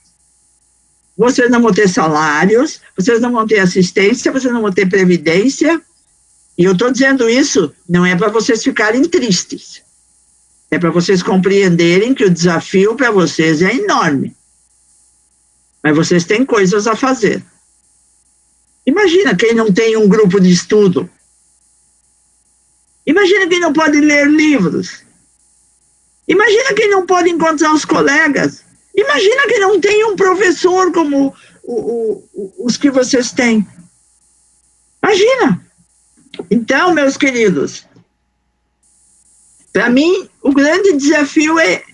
vocês não vão ter salários, vocês não vão ter assistência, vocês não vão ter previdência. E eu estou dizendo isso, não é para vocês ficarem tristes. É para vocês compreenderem que o desafio para vocês é enorme. Mas vocês têm coisas a fazer. Imagina quem não tem um grupo de estudo. Imagina quem não pode ler livros. Imagina quem não pode encontrar os colegas. Imagina quem não tem um professor como os que vocês têm. Imagina. Então, meus queridos, para mim, o grande desafio é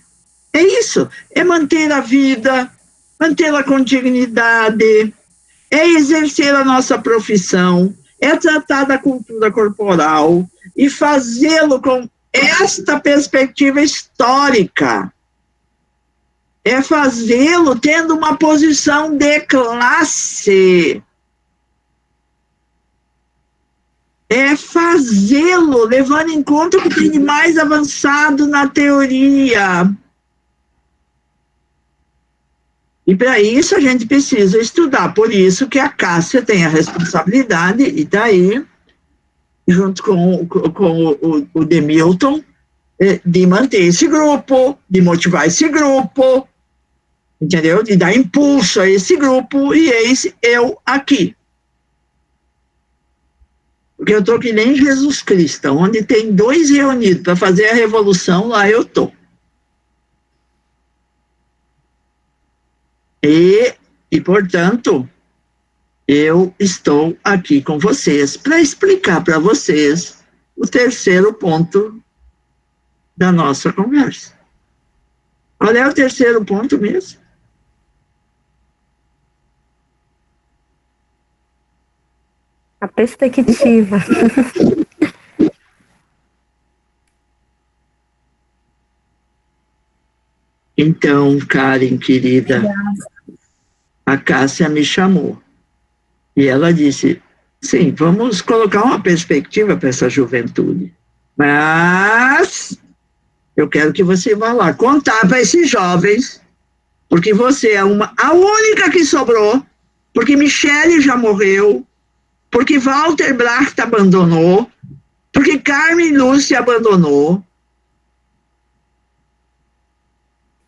isso, é manter a vida, mantê-la com dignidade, é exercer a nossa profissão, é tratar da cultura corporal e fazê-lo com esta perspectiva histórica, é fazê-lo tendo uma posição de classe, é fazê-lo levando em conta o que tem de mais avançado na teoria. E para isso a gente precisa estudar, por isso que a Cássia tem a responsabilidade, e está aí, junto com o Demilton, de manter esse grupo, de motivar esse grupo, entendeu? De dar impulso a esse grupo, e eis eu aqui. Porque eu estou que nem Jesus Cristo, onde tem dois reunidos para fazer a revolução, lá eu estou. E, portanto, eu estou aqui com vocês para explicar para vocês o terceiro ponto da nossa conversa. Qual é o terceiro ponto mesmo?
A perspectiva.
Então, Karen, querida, a Cássia me chamou. E ela disse, sim, vamos colocar uma perspectiva para essa juventude. Mas eu quero que você vá lá contar para esses jovens, porque você é a única que sobrou, porque Michele já morreu, porque Walter Bracht abandonou, porque Carmen Lúcia abandonou.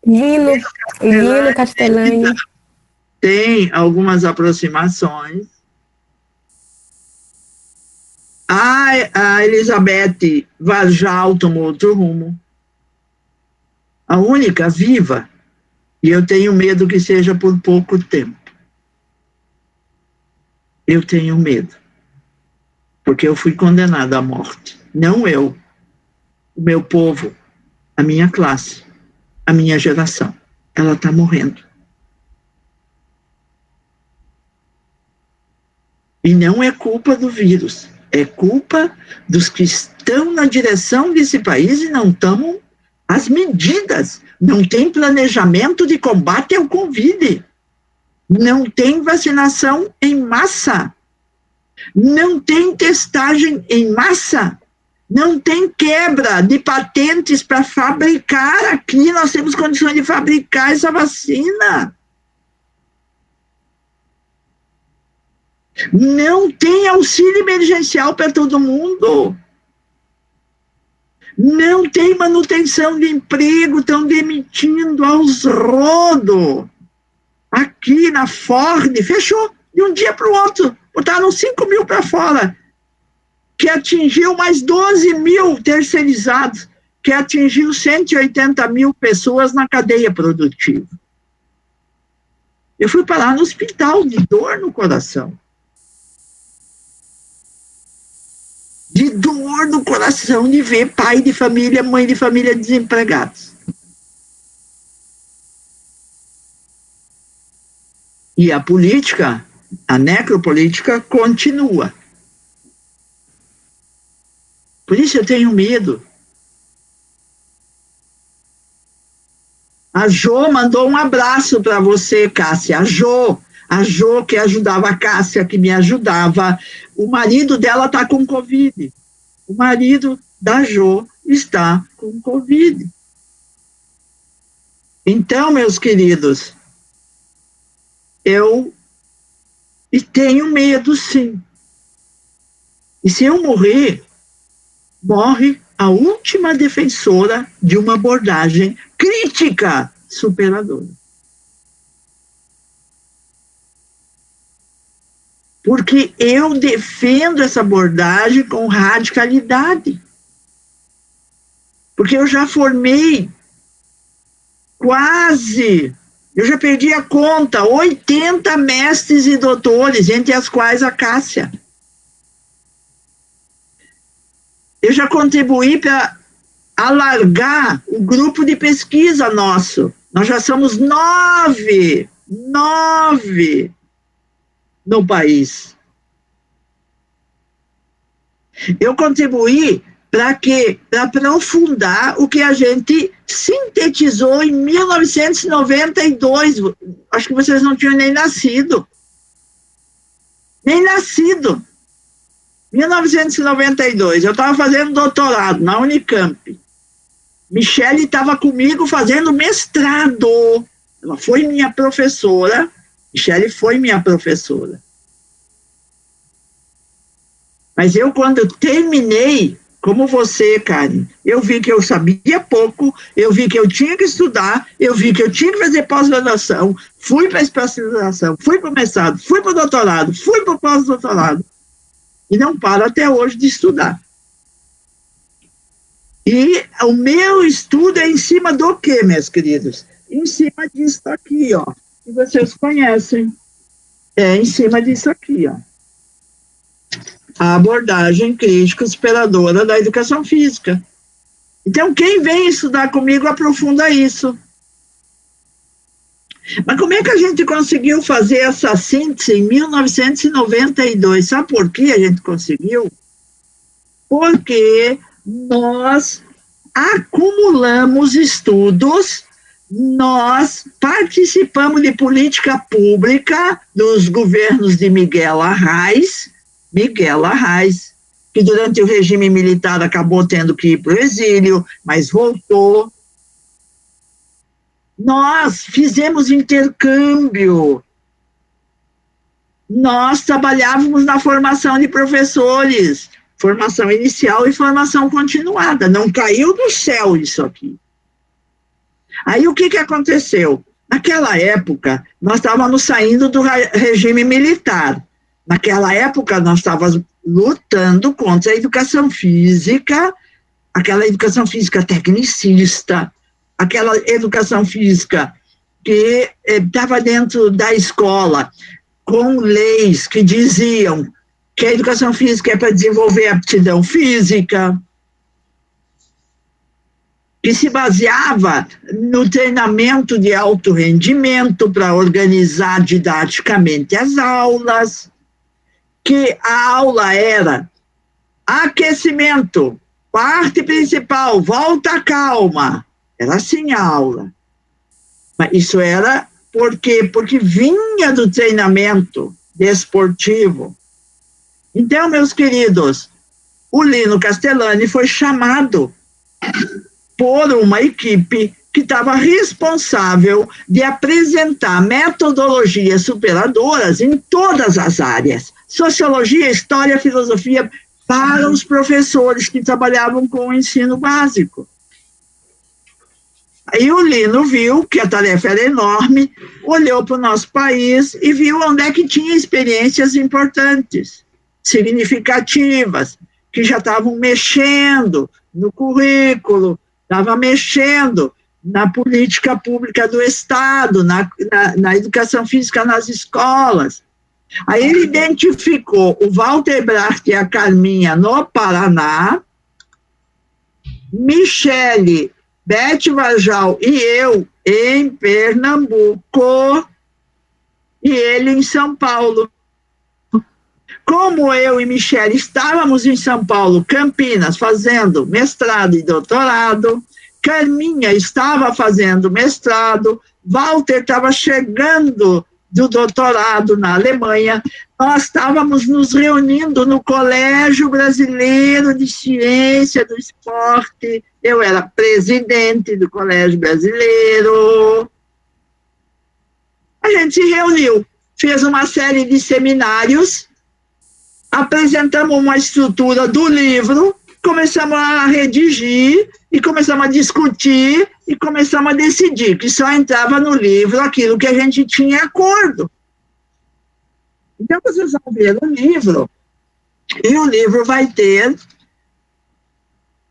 Lino Castellani.
Tem algumas aproximações. A Elizabeth Varjal tomou outro rumo. A única viva, e eu tenho medo que seja por pouco tempo. Eu tenho medo. Porque eu fui condenado à morte. Não eu. O meu povo, a minha classe, a minha geração. Ela está morrendo. E não é culpa do vírus. É culpa dos que estão na direção desse país e não tomam as medidas. Não tem planejamento de combate ao Covid. Não tem vacinação em massa. Não tem testagem em massa. Não tem quebra de patentes para fabricar aqui. Nós temos condições de fabricar essa vacina. Não tem auxílio emergencial para todo mundo. Não tem manutenção de emprego, estão demitindo aos rodos. Aqui na Ford, fechou de um dia para o outro. Botaram 5 mil para fora, que atingiu mais 12 mil terceirizados, que atingiu 180 mil pessoas na cadeia produtiva. Eu fui parar no hospital de dor no coração. De dor no coração de ver pai de família, mãe de família desempregados. E a política, a necropolítica continua. Por isso eu tenho medo. A Jo mandou um abraço para você, Cássia. A Jo que ajudava a Cássia, que me ajudava. O marido dela está com Covid. O marido da Jo está com Covid. Então, meus queridos, eu tenho medo, sim. E se eu morrer, morre a última defensora de uma abordagem crítica superadora. Porque eu defendo essa abordagem com radicalidade. Porque eu já formei eu já perdi a conta, 80 mestres e doutores, entre as quais a Cássia. Eu já contribuí para alargar o grupo de pesquisa nosso. Nós já somos 9 no país. Eu contribuí para quê? Para aprofundar o que a gente sintetizou em 1992. Acho que vocês não tinham nem nascido. 1992, eu estava fazendo doutorado na Unicamp. Michele estava comigo fazendo mestrado. Ela foi minha professora. Michele foi minha professora. Mas eu, quando terminei, como você, Karen, eu vi que eu sabia pouco, eu vi que eu tinha que estudar, eu vi que eu tinha que fazer pós-graduação, fui para a especialização, fui para o mestrado, fui para o doutorado, fui para o pós-doutorado, e não paro até hoje de estudar. E o meu estudo é em cima do quê, meus queridos? Em cima disso aqui, ó, que vocês conhecem. É em cima disso aqui, ó. A abordagem crítica superadora da educação física. Então, quem vem estudar comigo aprofunda isso. Mas como é que a gente conseguiu fazer essa síntese em 1992? Sabe por que a gente conseguiu? Porque nós acumulamos estudos, nós participamos de política pública dos governos de Miguel Arraes, que durante o regime militar acabou tendo que ir para o exílio, mas voltou. Nós fizemos intercâmbio, nós trabalhávamos na formação de professores, formação inicial e formação continuada, não caiu do céu isso aqui. Aí o que aconteceu? Naquela época, nós estávamos saindo do regime militar, naquela época nós estávamos lutando contra a educação física, aquela educação física tecnicista, aquela educação física que estava dentro da escola, com leis que diziam que a educação física é para desenvolver a aptidão física, que se baseava no treinamento de alto rendimento para organizar didaticamente as aulas, que a aula era aquecimento, parte principal, volta calma. Era assim a aula. Mas isso era por quê? Porque vinha do treinamento desportivo. Então, meus queridos, o Lino Castellani foi chamado por uma equipe que estava responsável de apresentar metodologias superadoras em todas as áreas. Sociologia, história, filosofia, para os professores que trabalhavam com o ensino básico. Aí o Lino viu que a tarefa era enorme, olhou para o nosso país e viu onde é que tinha experiências importantes, significativas, que já estavam mexendo no currículo, estavam mexendo na política pública do Estado, na educação física nas escolas. Aí ele identificou o Walter Bracht e a Carminha no Paraná, Michele, Beth Varjal e eu em Pernambuco, e ele em São Paulo. Como eu e Michele estávamos em São Paulo, Campinas, fazendo mestrado e doutorado, Carminha estava fazendo mestrado, Walter estava chegando do doutorado na Alemanha, nós estávamos nos reunindo no Colégio Brasileiro de Ciência do Esporte, eu era presidente do Colégio Brasileiro. A gente se reuniu, fez uma série de seminários, apresentamos uma estrutura do livro, começamos a redigir e começamos a discutir e começamos a decidir que só entrava no livro aquilo que a gente tinha acordo. Então, vocês vão ver o livro, e o livro vai ter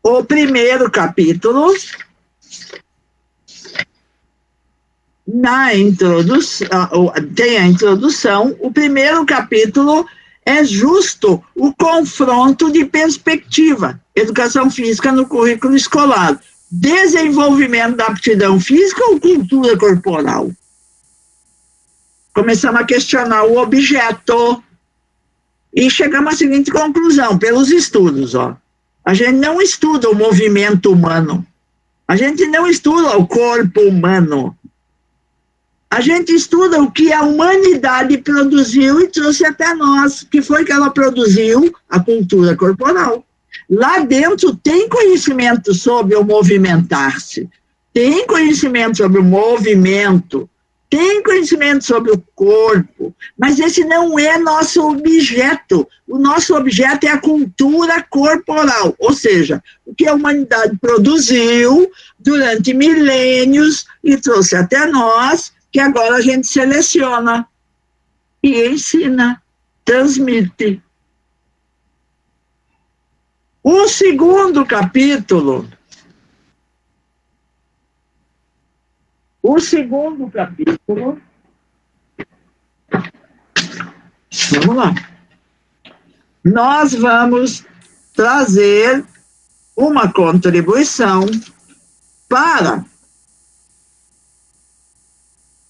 o primeiro capítulo, na introdução, tem a introdução, o primeiro capítulo é justo o confronto de perspectiva, educação física no currículo escolar, desenvolvimento da aptidão física ou cultura corporal. Começamos a questionar o objeto e chegamos à seguinte conclusão, pelos estudos, a gente não estuda o movimento humano, a gente não estuda o corpo humano, a gente estuda o que a humanidade produziu e trouxe até nós, que foi que ela produziu a cultura corporal. Lá dentro tem conhecimento sobre o movimentar-se, tem conhecimento sobre o movimento, tem conhecimento sobre o corpo, mas esse não é nosso objeto. O nosso objeto é a cultura corporal, ou seja, o que a humanidade produziu durante milênios e trouxe até nós, que agora a gente seleciona e ensina, transmite. O segundo capítulo, vamos lá, nós vamos trazer uma contribuição para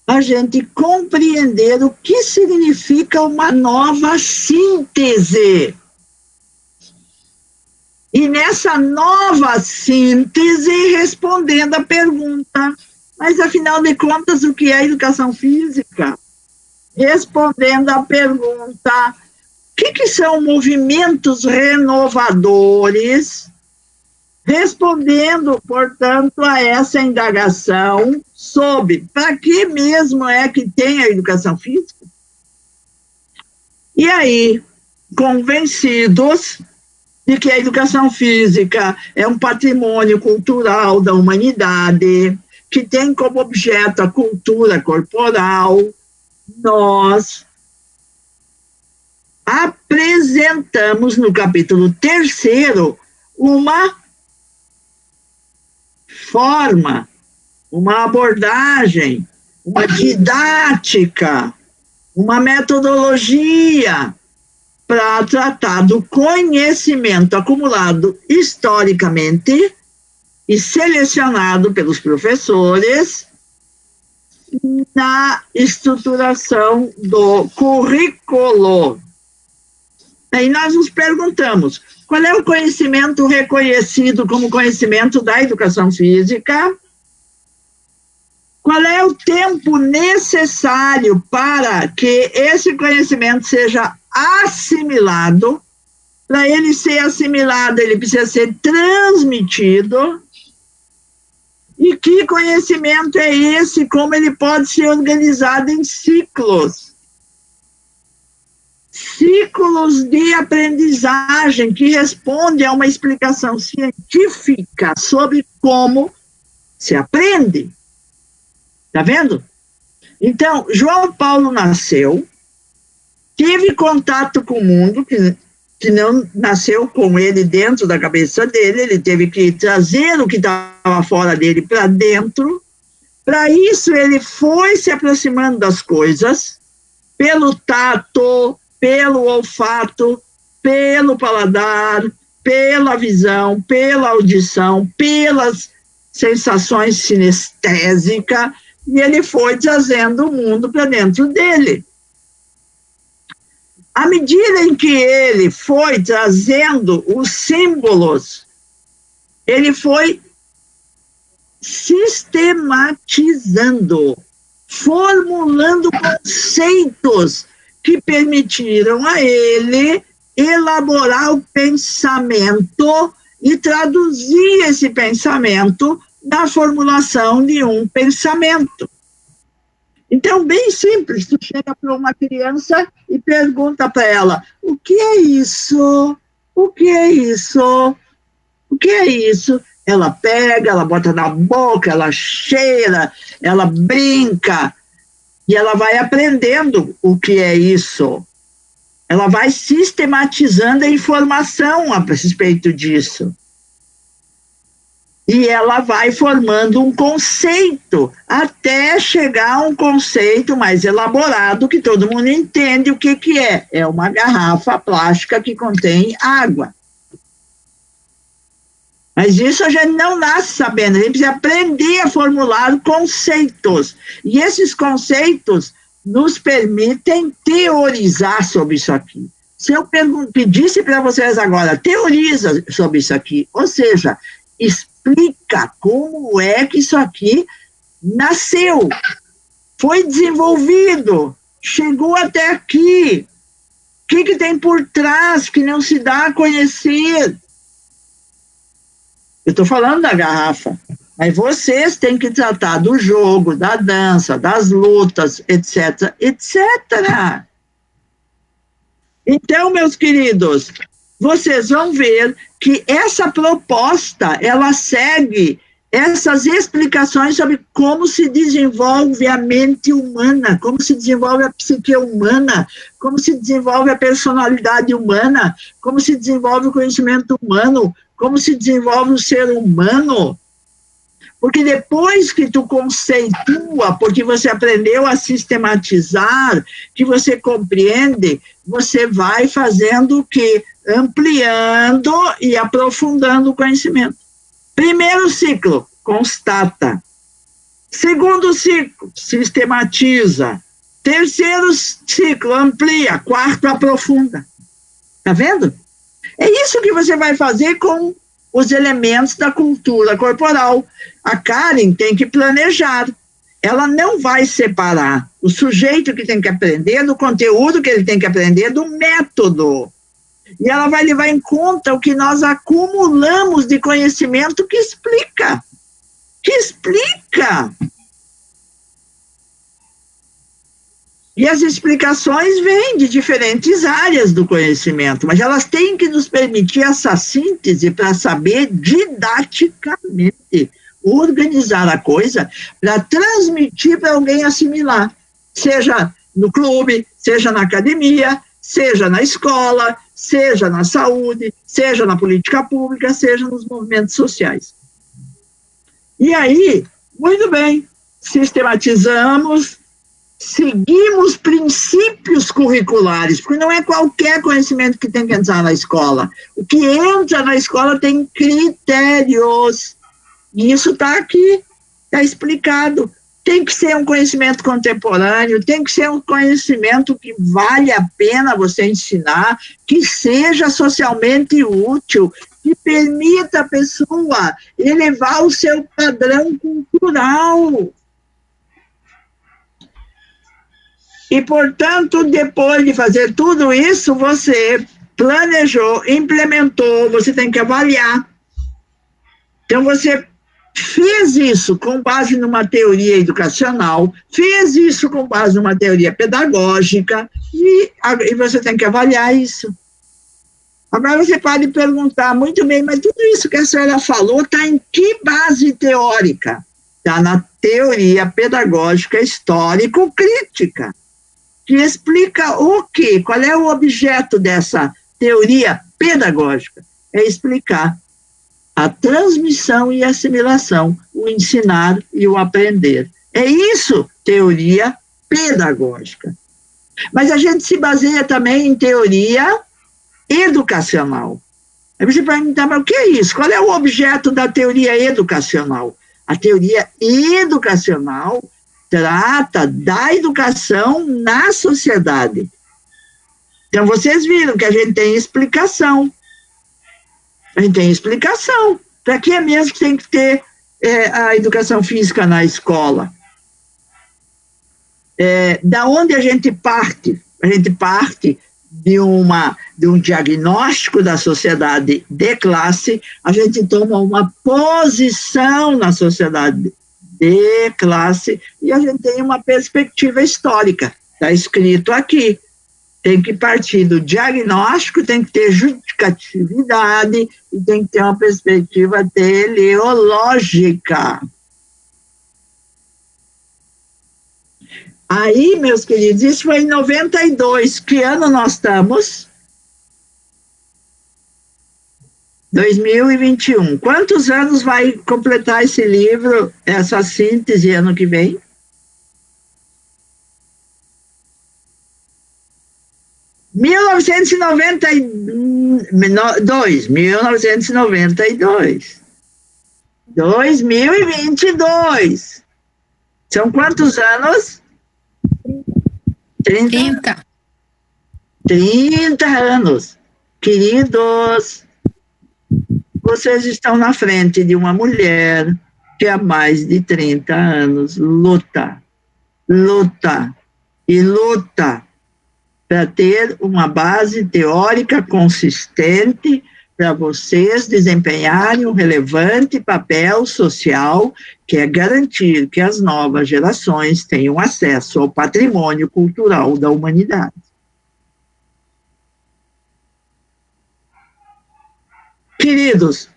a gente compreender o que significa uma nova síntese. E nessa nova síntese, respondendo a pergunta, mas afinal de contas, o que é educação física? Respondendo a pergunta, o que são movimentos renovadores? Respondendo, portanto, a essa indagação sobre para que mesmo é que tem a educação física? E aí, convencidos de que a educação física é um patrimônio cultural da humanidade, que tem como objeto a cultura corporal, nós apresentamos no capítulo 3º uma forma, uma abordagem, uma didática, uma metodologia para tratar do conhecimento acumulado historicamente e selecionado pelos professores na estruturação do currículo. Aí nós nos perguntamos, qual é o conhecimento reconhecido como conhecimento da educação física? Qual é o tempo necessário para que esse conhecimento seja assimilado? Para ele ser assimilado, ele precisa ser transmitido. E que conhecimento é esse? Como ele pode ser organizado em ciclos? Ciclos de aprendizagem que respondem a uma explicação científica sobre como se aprende. Está vendo? Então, João Paulo nasceu, teve contato com o mundo, que não nasceu com ele dentro da cabeça dele, ele teve que trazer o que estava fora dele para dentro. Para isso, ele foi se aproximando das coisas, pelo tato, pelo olfato, pelo paladar, pela visão, pela audição, pelas sensações sinestésicas, e ele foi trazendo o mundo para dentro dele. À medida em que ele foi trazendo os símbolos, ele foi sistematizando, formulando conceitos que permitiram a ele elaborar o pensamento e traduzir esse pensamento na formulação de um pensamento. Então, bem simples, tu chega para uma criança e pergunta para ela, o que é isso? O que é isso? O que é isso? Ela pega, ela bota na boca, ela cheira, ela brinca, e ela vai aprendendo o que é isso. Ela vai sistematizando a informação a respeito disso. E ela vai formando um conceito, até chegar a um conceito mais elaborado, que todo mundo entende o que é. É uma garrafa plástica que contém água. Mas isso a gente não nasce sabendo, a gente precisa aprender a formular conceitos. E esses conceitos nos permitem teorizar sobre isso aqui. Se eu pedisse para vocês agora, teoriza sobre isso aqui, ou seja, explica como é que isso aqui nasceu, foi desenvolvido, chegou até aqui, o que tem por trás que não se dá a conhecer. Eu estou falando da garrafa, mas vocês têm que tratar do jogo, da dança, das lutas, etc, etc. Então, meus queridos, vocês vão ver que essa proposta, ela segue essas explicações sobre como se desenvolve a mente humana, como se desenvolve a psique humana, como se desenvolve a personalidade humana, como se desenvolve o conhecimento humano, como se desenvolve o ser humano. Porque depois que tu conceitua, porque você aprendeu a sistematizar, que você compreende, você vai fazendo o quê? Ampliando e aprofundando o conhecimento. Primeiro ciclo, constata. Segundo ciclo, sistematiza. Terceiro ciclo, amplia. Quarto, aprofunda. Tá vendo? É isso que você vai fazer com os elementos da cultura corporal. A Karen tem que planejar. Ela não vai separar o sujeito que tem que aprender do conteúdo que ele tem que aprender, do método. E ela vai levar em conta o que nós acumulamos de conhecimento que explica. Que explica. E as explicações vêm de diferentes áreas do conhecimento, mas elas têm que nos permitir essa síntese para saber didaticamente organizar a coisa para transmitir para alguém assimilar, seja no clube, seja na academia, seja na escola, seja na saúde, seja na política pública, seja nos movimentos sociais. E aí, muito bem, sistematizamos, seguimos princípios curriculares, porque não é qualquer conhecimento que tem que entrar na escola. O que entra na escola tem critérios. E isso está aqui, está explicado. Tem que ser um conhecimento contemporâneo, tem que ser um conhecimento que vale a pena você ensinar, que seja socialmente útil, que permita a pessoa elevar o seu padrão cultural. E, portanto, depois de fazer tudo isso, você planejou, implementou, você tem que avaliar. Então, você fez isso com base numa teoria educacional, fez isso com base numa teoria pedagógica, e você tem que avaliar isso. Agora você pode perguntar, muito bem, mas tudo isso que a senhora falou está em que base teórica? Está na teoria pedagógica histórico-crítica, que explica o quê? Qual é o objeto dessa teoria pedagógica? É explicar a transmissão e assimilação, o ensinar e o aprender. É isso, teoria pedagógica. Mas a gente se baseia também em teoria educacional. Aí você vai perguntar, mas o que é isso? Qual é o objeto da teoria educacional? A teoria educacional trata da educação na sociedade. Então, vocês viram que a gente tem explicação. A gente tem explicação. Para que é mesmo que tem que ter a educação física na escola? Da onde a gente parte? A gente parte de um diagnóstico da sociedade de classe, a gente toma uma posição na sociedade de classe e a gente tem uma perspectiva histórica. Está escrito aqui. Tem que partir do diagnóstico, tem que ter judicatividade e tem que ter uma perspectiva teleológica. Aí, meus queridos, isso foi em 92. Que ano nós estamos? 2021. Quantos anos vai completar esse livro, essa síntese, ano que vem? 1992. 2022. São quantos anos? 30 anos. Queridos, vocês estão na frente de uma mulher que há mais de 30 anos luta para ter uma base teórica consistente para vocês desempenharem um relevante papel social, que é garantir que as novas gerações tenham acesso ao patrimônio cultural da humanidade. Queridos,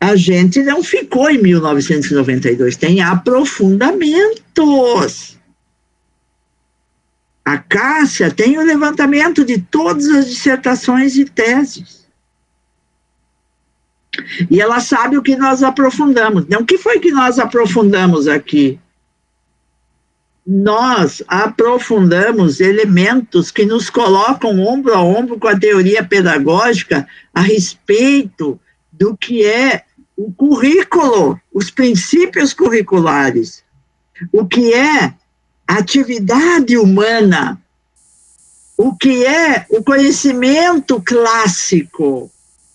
a gente não ficou em 1992, tem aprofundamentos. A Cássia tem o levantamento de todas as dissertações e teses. E ela sabe o que nós aprofundamos. Então, o que foi que nós aprofundamos aqui? Nós aprofundamos elementos que nos colocam ombro a ombro com a teoria pedagógica a respeito do que é o currículo, os princípios curriculares, o que é a atividade humana, o que é o conhecimento clássico,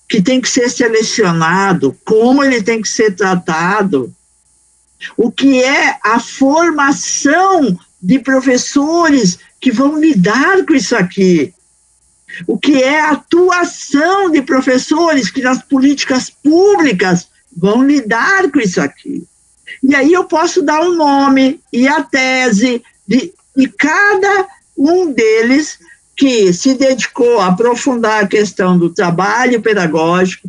que tem que ser selecionado, como ele tem que ser tratado, o que é a formação de professores que vão lidar com isso aqui, o que é a atuação de professores que nas políticas públicas vão lidar com isso aqui. E aí eu posso dar um nome e a tese de cada um deles que se dedicou a aprofundar a questão do trabalho pedagógico,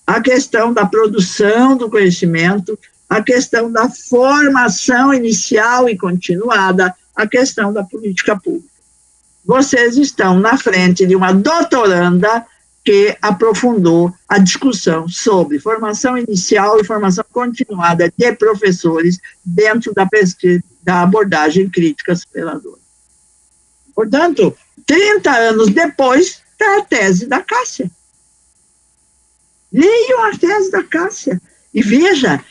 a questão da produção do conhecimento, a questão da formação inicial e continuada, a questão da política pública. Vocês estão na frente de uma doutoranda que aprofundou a discussão sobre formação inicial e formação continuada de professores dentro da pesquisa, da abordagem crítica superadora. Portanto, 30 anos depois, está a tese da Cássia. Leiam a tese da Cássia. E veja,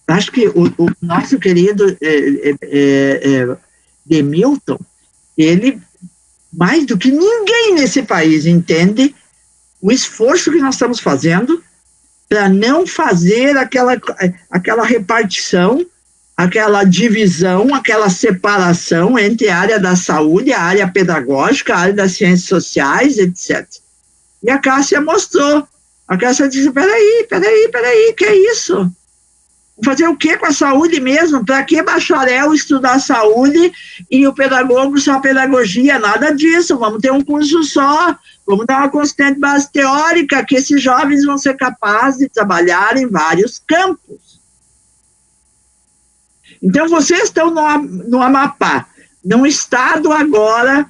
acho que o nosso querido Demilton, ele, mais do que ninguém nesse país, entende o esforço que nós estamos fazendo para não fazer aquela repartição, aquela divisão, aquela separação entre a área da saúde, a área pedagógica, a área das ciências sociais, etc. E a Cássia mostrou. A Cássia disse, peraí, que é isso? Fazer o que com a saúde mesmo? Para que bacharel estudar saúde e o pedagogo só pedagogia? Nada disso, vamos ter um curso só, vamos dar uma constante base teórica que esses jovens vão ser capazes de trabalhar em vários campos. Então, vocês estão no Amapá, num estado agora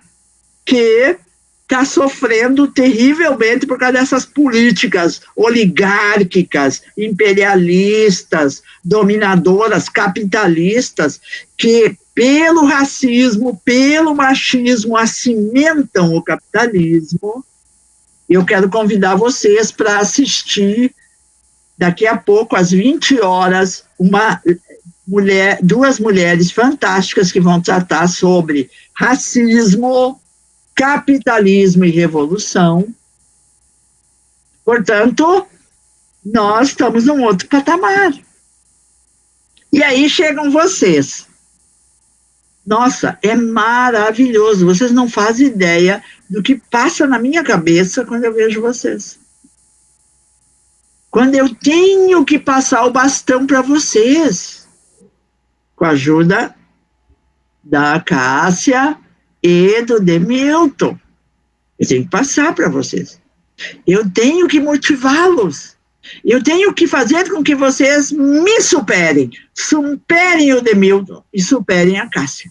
que está sofrendo terrivelmente por causa dessas políticas oligárquicas, imperialistas, dominadoras, capitalistas, que pelo racismo, pelo machismo, acimentam o capitalismo. Eu quero convidar vocês para assistir, daqui a pouco, às 20 horas, duas mulheres fantásticas que vão tratar sobre racismo, capitalismo e revolução. Portanto, nós estamos num outro patamar. E aí chegam vocês. Nossa, é maravilhoso. Vocês não fazem ideia do que passa na minha cabeça quando eu vejo vocês. Quando eu tenho que passar o bastão para vocês, com a ajuda da Cássia e do Demilton. Eu tenho que passar para vocês. Eu tenho que motivá-los. Eu tenho que fazer com que vocês me superem. Superem o Demilton e superem a Cássia.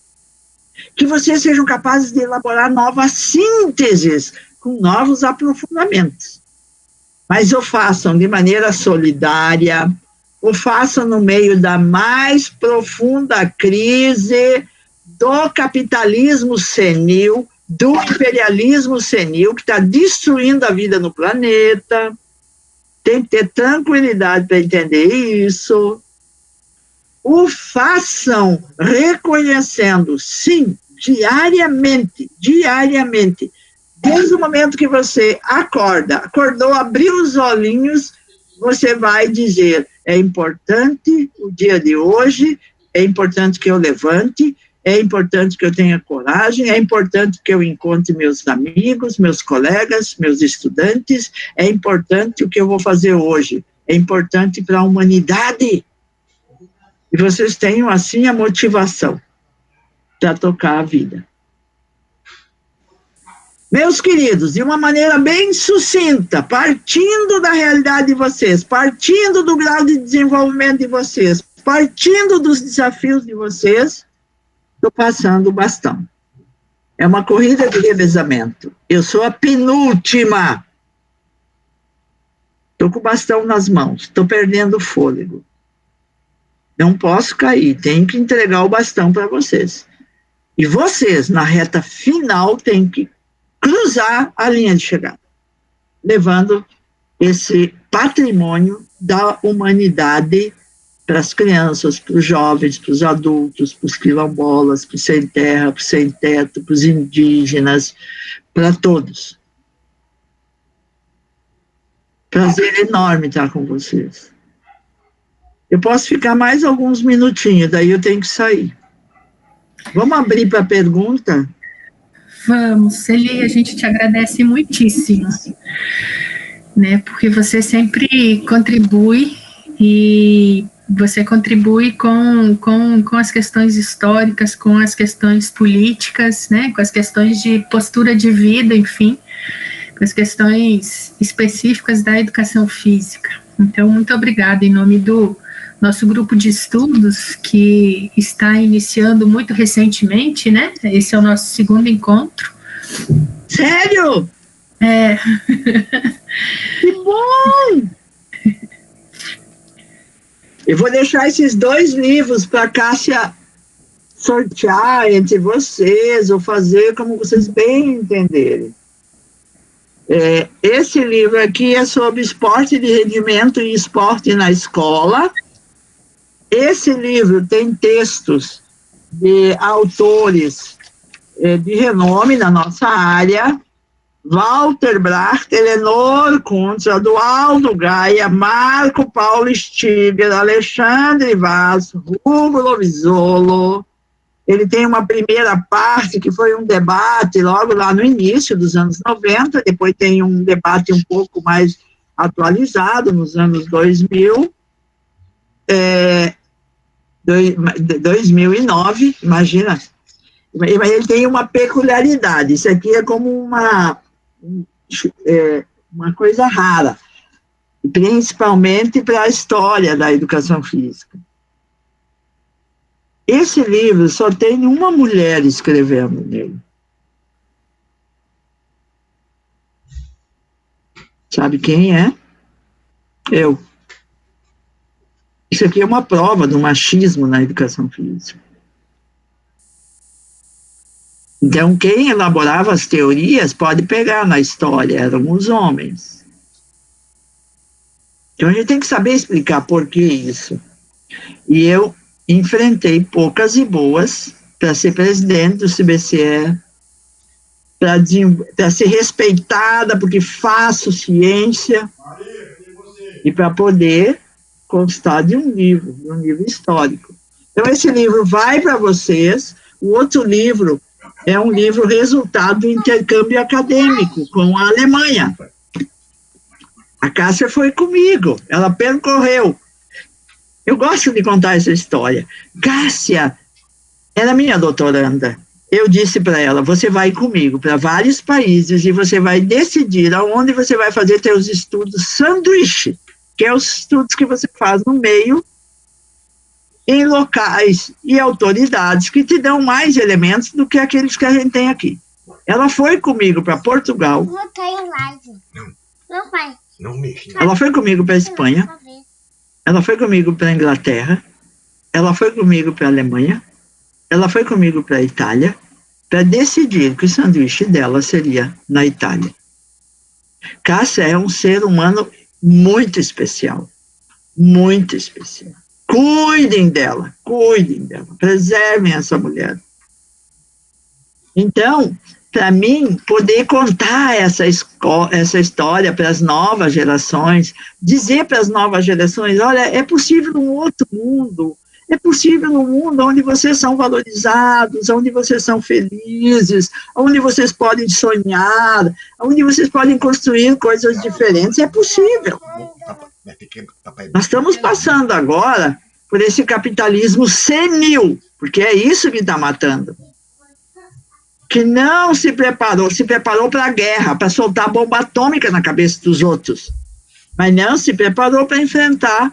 Que vocês sejam capazes de elaborar novas sínteses com novos aprofundamentos. Mas o façam de maneira solidária, o façam no meio da mais profunda crise do capitalismo senil, do imperialismo senil, que está destruindo a vida no planeta. Tem que ter tranquilidade para entender isso. O façam reconhecendo, sim, diariamente, desde o momento que você acordou, abriu os olhinhos, você vai dizer, é importante o dia de hoje, é importante que eu levante, é importante que eu tenha coragem, é importante que eu encontre meus amigos, meus colegas, meus estudantes, é importante o que eu vou fazer hoje, é importante para a humanidade. E vocês tenham, assim, a motivação para tocar a vida. Meus queridos, de uma maneira bem sucinta, partindo da realidade de vocês, partindo do grau de desenvolvimento de vocês, partindo dos desafios de vocês, estou passando o bastão. É uma corrida de revezamento. Eu sou a penúltima. Estou com o bastão nas mãos, estou perdendo o fôlego. Não posso cair, tenho que entregar o bastão para vocês. E vocês, na reta final, têm que cruzar a linha de chegada, levando esse patrimônio da humanidade para as crianças, para os jovens, para os adultos, para os quilombolas, para os sem terra, para os sem teto, para os indígenas, para todos. Prazer enorme estar com vocês. Eu posso ficar mais alguns minutinhos, daí eu tenho que sair. Vamos abrir para pergunta?
Vamos, Celi, a gente te agradece muitíssimo, né, porque você sempre contribui, e você contribui com as questões históricas, com as questões políticas, né, com as questões de postura de vida, enfim, com as questões específicas da educação física. Então, muito obrigada em nome do nosso grupo de estudos, que está iniciando muito recentemente, né? Esse é o nosso segundo encontro.
Sério?
É.
Que bom! Eu vou deixar esses 2 livros para a Cássia sortear entre vocês, ou fazer como vocês bem entenderem. Esse livro aqui é sobre esporte de rendimento e esporte na escola. Esse livro tem textos de autores de renome na nossa área: Walter Bracht, Elenor Kuntz, Eduardo Gaia, Marco Paulo Stiger, Alexandre Vaz, Hugo Lovisolo. Ele tem uma primeira parte que foi um debate logo lá no início dos anos 90, depois tem um debate um pouco mais atualizado nos anos 2000, 2009, imagina. Mas ele tem uma peculiaridade, isso aqui é como uma coisa rara, principalmente para a história da educação física. Esse livro só tem uma mulher escrevendo nele. Sabe quem é? Eu. Isso aqui é uma prova do machismo na educação física. Então, quem elaborava as teorias pode pegar na história, eram os homens. Então, a gente tem que saber explicar por que isso. E eu enfrentei poucas e boas para ser presidente do CBCE, para ser respeitada porque faço ciência, e para poder constar de um livro histórico. Então, esse livro vai para vocês. O outro livro é um livro resultado do intercâmbio acadêmico com a Alemanha. A Cássia foi comigo, ela percorreu. Eu gosto de contar essa história. Cássia era minha doutoranda. Eu disse para ela: você vai comigo para vários países e você vai decidir aonde você vai fazer seus estudos sanduíche, que é os estudos que você faz no meio, em locais e autoridades que te dão mais elementos do que aqueles que a gente tem aqui. Ela foi comigo para Portugal.
Não tem live. Não vai. Não mexe.
Ela foi comigo para a Espanha. Ela foi comigo para a Inglaterra. Ela foi comigo para a Alemanha. Ela foi comigo para a Itália, para decidir que o sanduíche dela seria na Itália. Cássia é um ser humano muito especial. Muito especial. Cuidem dela, preservem essa mulher. Então, para mim, poder contar essa história para as novas gerações, dizer para as novas gerações: olha, é possível um outro mundo, é possível um mundo onde vocês são valorizados, onde vocês são felizes, onde vocês podem sonhar, onde vocês podem construir coisas diferentes. É possível. Nós estamos passando agora por esse capitalismo senil, porque é isso que está matando. Que não se preparou para a guerra, para soltar bomba atômica na cabeça dos outros, mas não se preparou para enfrentar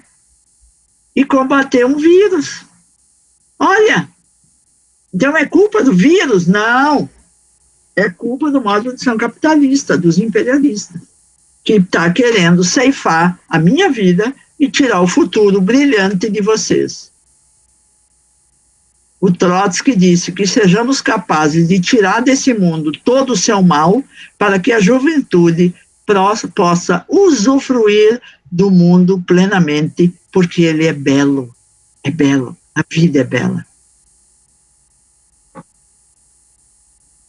e combater um vírus. Olha, então é culpa do vírus? Não, é culpa do modo de produção capitalista, dos imperialistas, que está querendo ceifar a minha vida e tirar o futuro brilhante de vocês. O Trotsky disse que sejamos capazes de tirar desse mundo todo o seu mal para que a juventude possa usufruir do mundo plenamente, porque ele é belo, a vida é bela.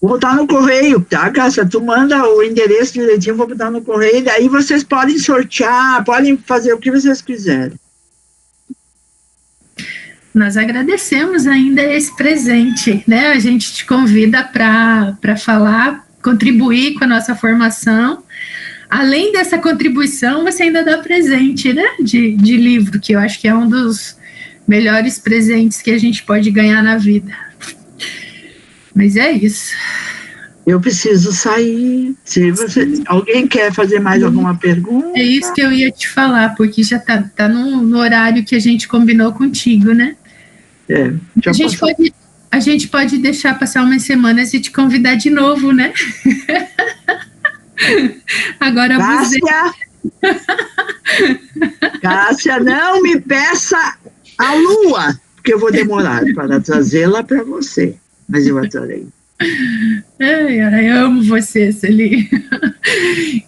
Vou botar no correio, tá, Cássia? Tu manda o endereço direitinho, vou botar no correio, daí vocês podem sortear, podem fazer o que vocês quiserem.
Nós agradecemos ainda esse presente, né? A gente te convida para falar, contribuir com a nossa formação. Além dessa contribuição, você ainda dá presente, né? De livro, que eu acho que é um dos melhores presentes que a gente pode ganhar na vida. Mas é isso.
Eu preciso sair. Se alguém quer fazer mais alguma pergunta?
É isso que eu ia te falar, porque já tá no horário que a gente combinou contigo, né? A gente pode deixar passar umas semanas e te convidar de novo, né? Agora
Cássia, não me peça a lua, porque eu vou demorar para trazê-la para você. Mas eu adorei.
Eu amo você, Celi.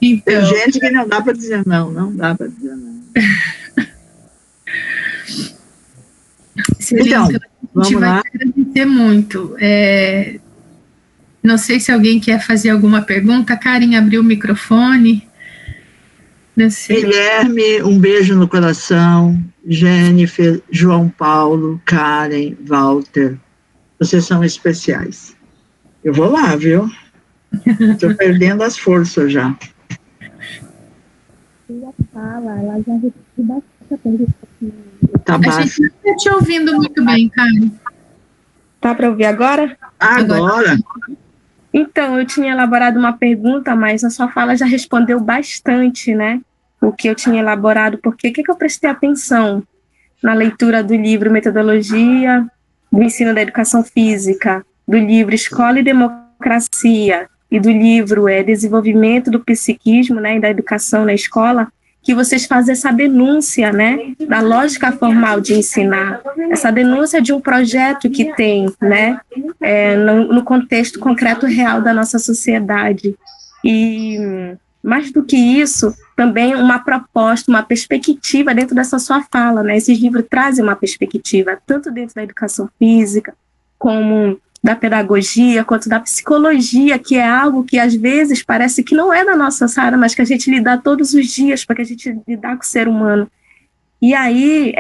Então,
tem gente que não dá para dizer não dá para dizer não.
Celi, então, a gente vai te agradecer muito. Não sei se alguém quer fazer alguma pergunta. Karen abriu o microfone.
Guilherme, um beijo no coração. Jennifer, João Paulo, Karen, Walter. Vocês são especiais. Eu vou lá, viu? Estou perdendo as forças já. Tá baixo.
A gente não está te ouvindo muito bem, Karen.
Tá para ouvir agora?
Agora.
Então, eu tinha elaborado uma pergunta, mas a sua fala já respondeu bastante, né? O que eu tinha elaborado, porque o que eu prestei atenção na leitura do livro Metodologia do Ensino da Educação Física, do livro Escola e Democracia e do livro Desenvolvimento do Psiquismo, né, e da Educação na Escola, que vocês fazem essa denúncia, né, da lógica formal de ensinar, essa denúncia de um projeto que tem, né, no contexto concreto real da nossa sociedade. E, mais do que isso, também uma proposta, uma perspectiva dentro dessa sua fala, né, esses livros trazem uma perspectiva, tanto dentro da educação física, como da pedagogia, quanto da psicologia, que é algo que às vezes parece que não é da nossa área, mas que a gente lida todos os dias, porque a gente lidar com o ser humano. E aí,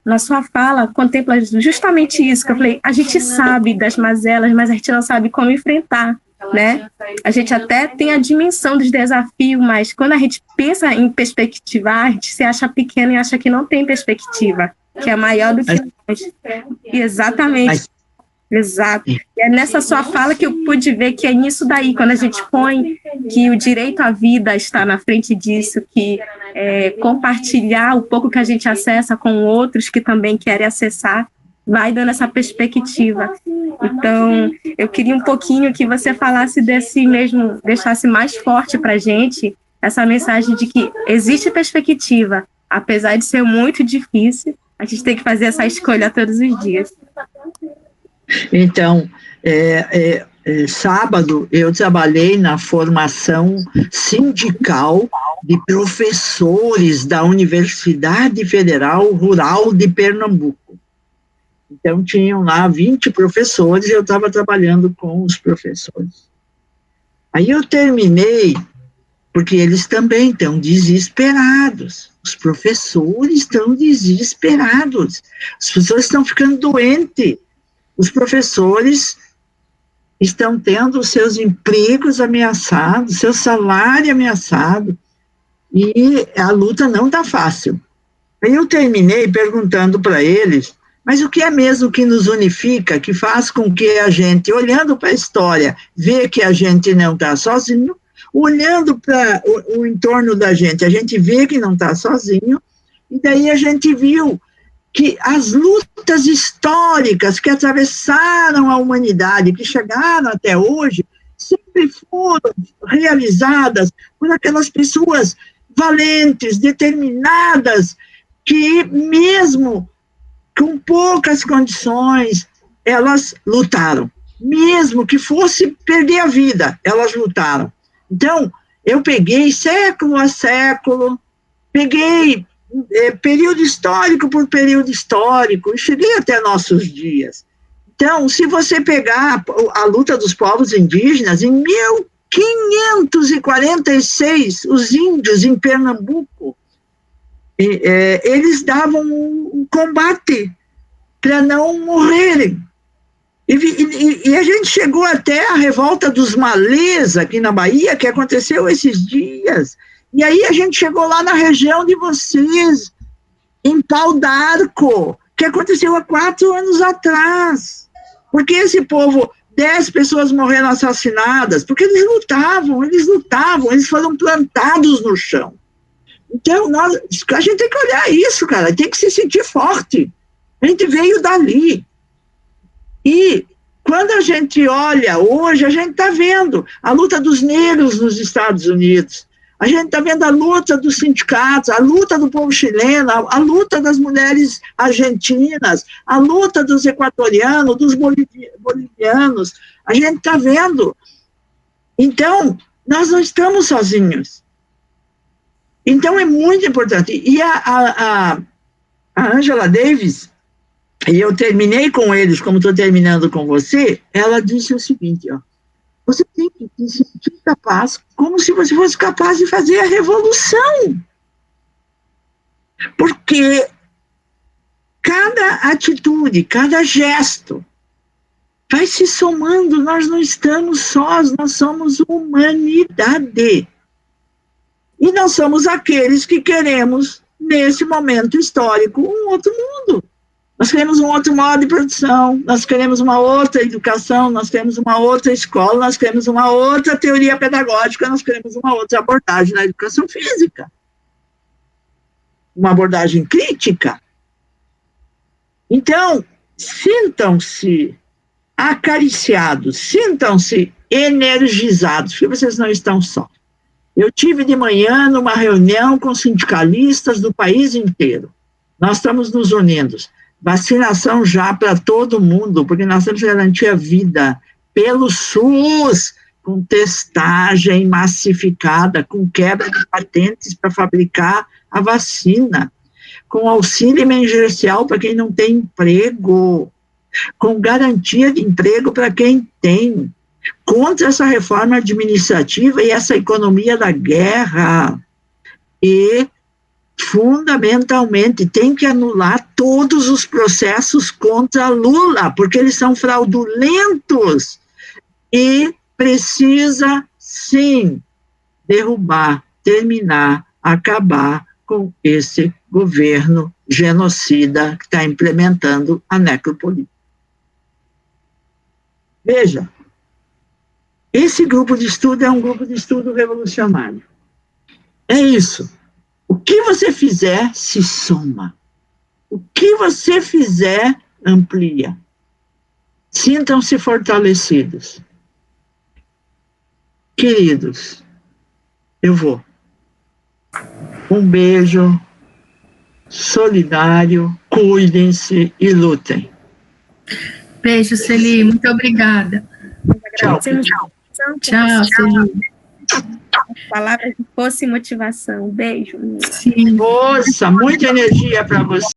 na sua fala, contempla justamente isso, que eu falei, a gente sabe das mazelas, mas a gente não sabe como enfrentar, né? A gente até tem a dimensão dos desafios, mas quando a gente pensa em perspectivar, a gente se acha pequeno e acha que não tem perspectiva, que é maior do que nós. Exatamente. Exato. E é nessa sua fala que eu pude ver que é nisso daí, quando a gente põe que o direito à vida está na frente disso, que compartilhar o pouco que a gente acessa com outros que também querem acessar, vai dando essa perspectiva. Então, eu queria um pouquinho que você falasse desse mesmo, deixasse mais forte para a gente essa mensagem de que existe perspectiva, apesar de ser muito difícil, a gente tem que fazer essa escolha todos os dias.
Então, sábado eu trabalhei na formação sindical de professores da Universidade Federal Rural de Pernambuco. Então, tinham lá 20 professores e eu estava trabalhando com os professores. Aí eu terminei, porque eles também estão desesperados. Os professores estão desesperados. As pessoas estão ficando doentes. Os professores estão tendo os seus empregos ameaçados, seu salário ameaçado, e a luta não está fácil. Aí eu terminei perguntando para eles, mas o que é mesmo que nos unifica, que faz com que a gente, olhando para a história, vê que a gente não está sozinho, olhando para o entorno da gente, a gente vê que não está sozinho, e daí a gente viu que as lutas históricas que atravessaram a humanidade, que chegaram até hoje, sempre foram realizadas por aquelas pessoas valentes, determinadas, que mesmo com poucas condições, elas lutaram. Mesmo que fosse perder a vida, elas lutaram. Então, eu peguei século a século, peguei período histórico por período histórico, e cheguei até nossos dias. Então, se você pegar a luta dos povos indígenas, em 1546, os índios em Pernambuco, eles davam um combate para não morrerem. E a gente chegou até a revolta dos malês aqui na Bahia, que aconteceu esses dias. E aí a gente chegou lá na região de vocês, em Pau d'Arco, que aconteceu há 4 anos atrás. Porque esse povo, 10 pessoas morreram assassinadas, porque eles lutavam, eles foram plantados no chão. Então, a gente tem que olhar isso, cara, tem que se sentir forte. A gente veio dali. E quando a gente olha hoje, a gente está vendo a luta dos negros nos Estados Unidos, a gente está vendo a luta dos sindicatos, a luta do povo chileno, a luta das mulheres argentinas, a luta dos equatorianos, dos bolivianos, a gente está vendo. Então, nós não estamos sozinhos. Então, é muito importante. E a Angela Davis, e eu terminei com eles, como estou terminando com você, ela disse o seguinte, ó, você tem que se sentir capaz, como se você fosse capaz de fazer a revolução. Porque cada atitude, cada gesto, vai se somando, nós não estamos sós, nós somos humanidade. E nós somos aqueles que queremos, nesse momento histórico, um outro mundo. Nós queremos um outro modo de produção, nós queremos uma outra educação, nós queremos uma outra escola, nós queremos uma outra teoria pedagógica, nós queremos uma outra abordagem na educação física. Uma abordagem crítica. Então, sintam-se acariciados, sintam-se energizados, porque vocês não estão só. Eu tive de manhã numa reunião com sindicalistas do país inteiro. Nós estamos nos unindo. Vacinação já para todo mundo, porque nós temos que garantir a vida pelo SUS, com testagem massificada, com quebra de patentes para fabricar a vacina, com auxílio emergencial para quem não tem emprego, com garantia de emprego para quem tem, contra essa reforma administrativa e essa economia da guerra. E fundamentalmente, tem que anular todos os processos contra Lula, porque eles são fraudulentos, e precisa, sim, derrubar, terminar, acabar com esse governo genocida que está implementando a necropolítica. Veja, esse grupo de estudo é um grupo de estudo revolucionário. É isso. O que você fizer, se soma. O que você fizer, amplia. Sintam-se fortalecidos. Queridos, eu vou. Um beijo, solidário, cuidem-se e lutem.
Beijo, Celi, muito obrigada.
Tchau.
Tchau, Celi.
Palavras de força e motivação. Beijo.
Sim.
Força, muita energia para você.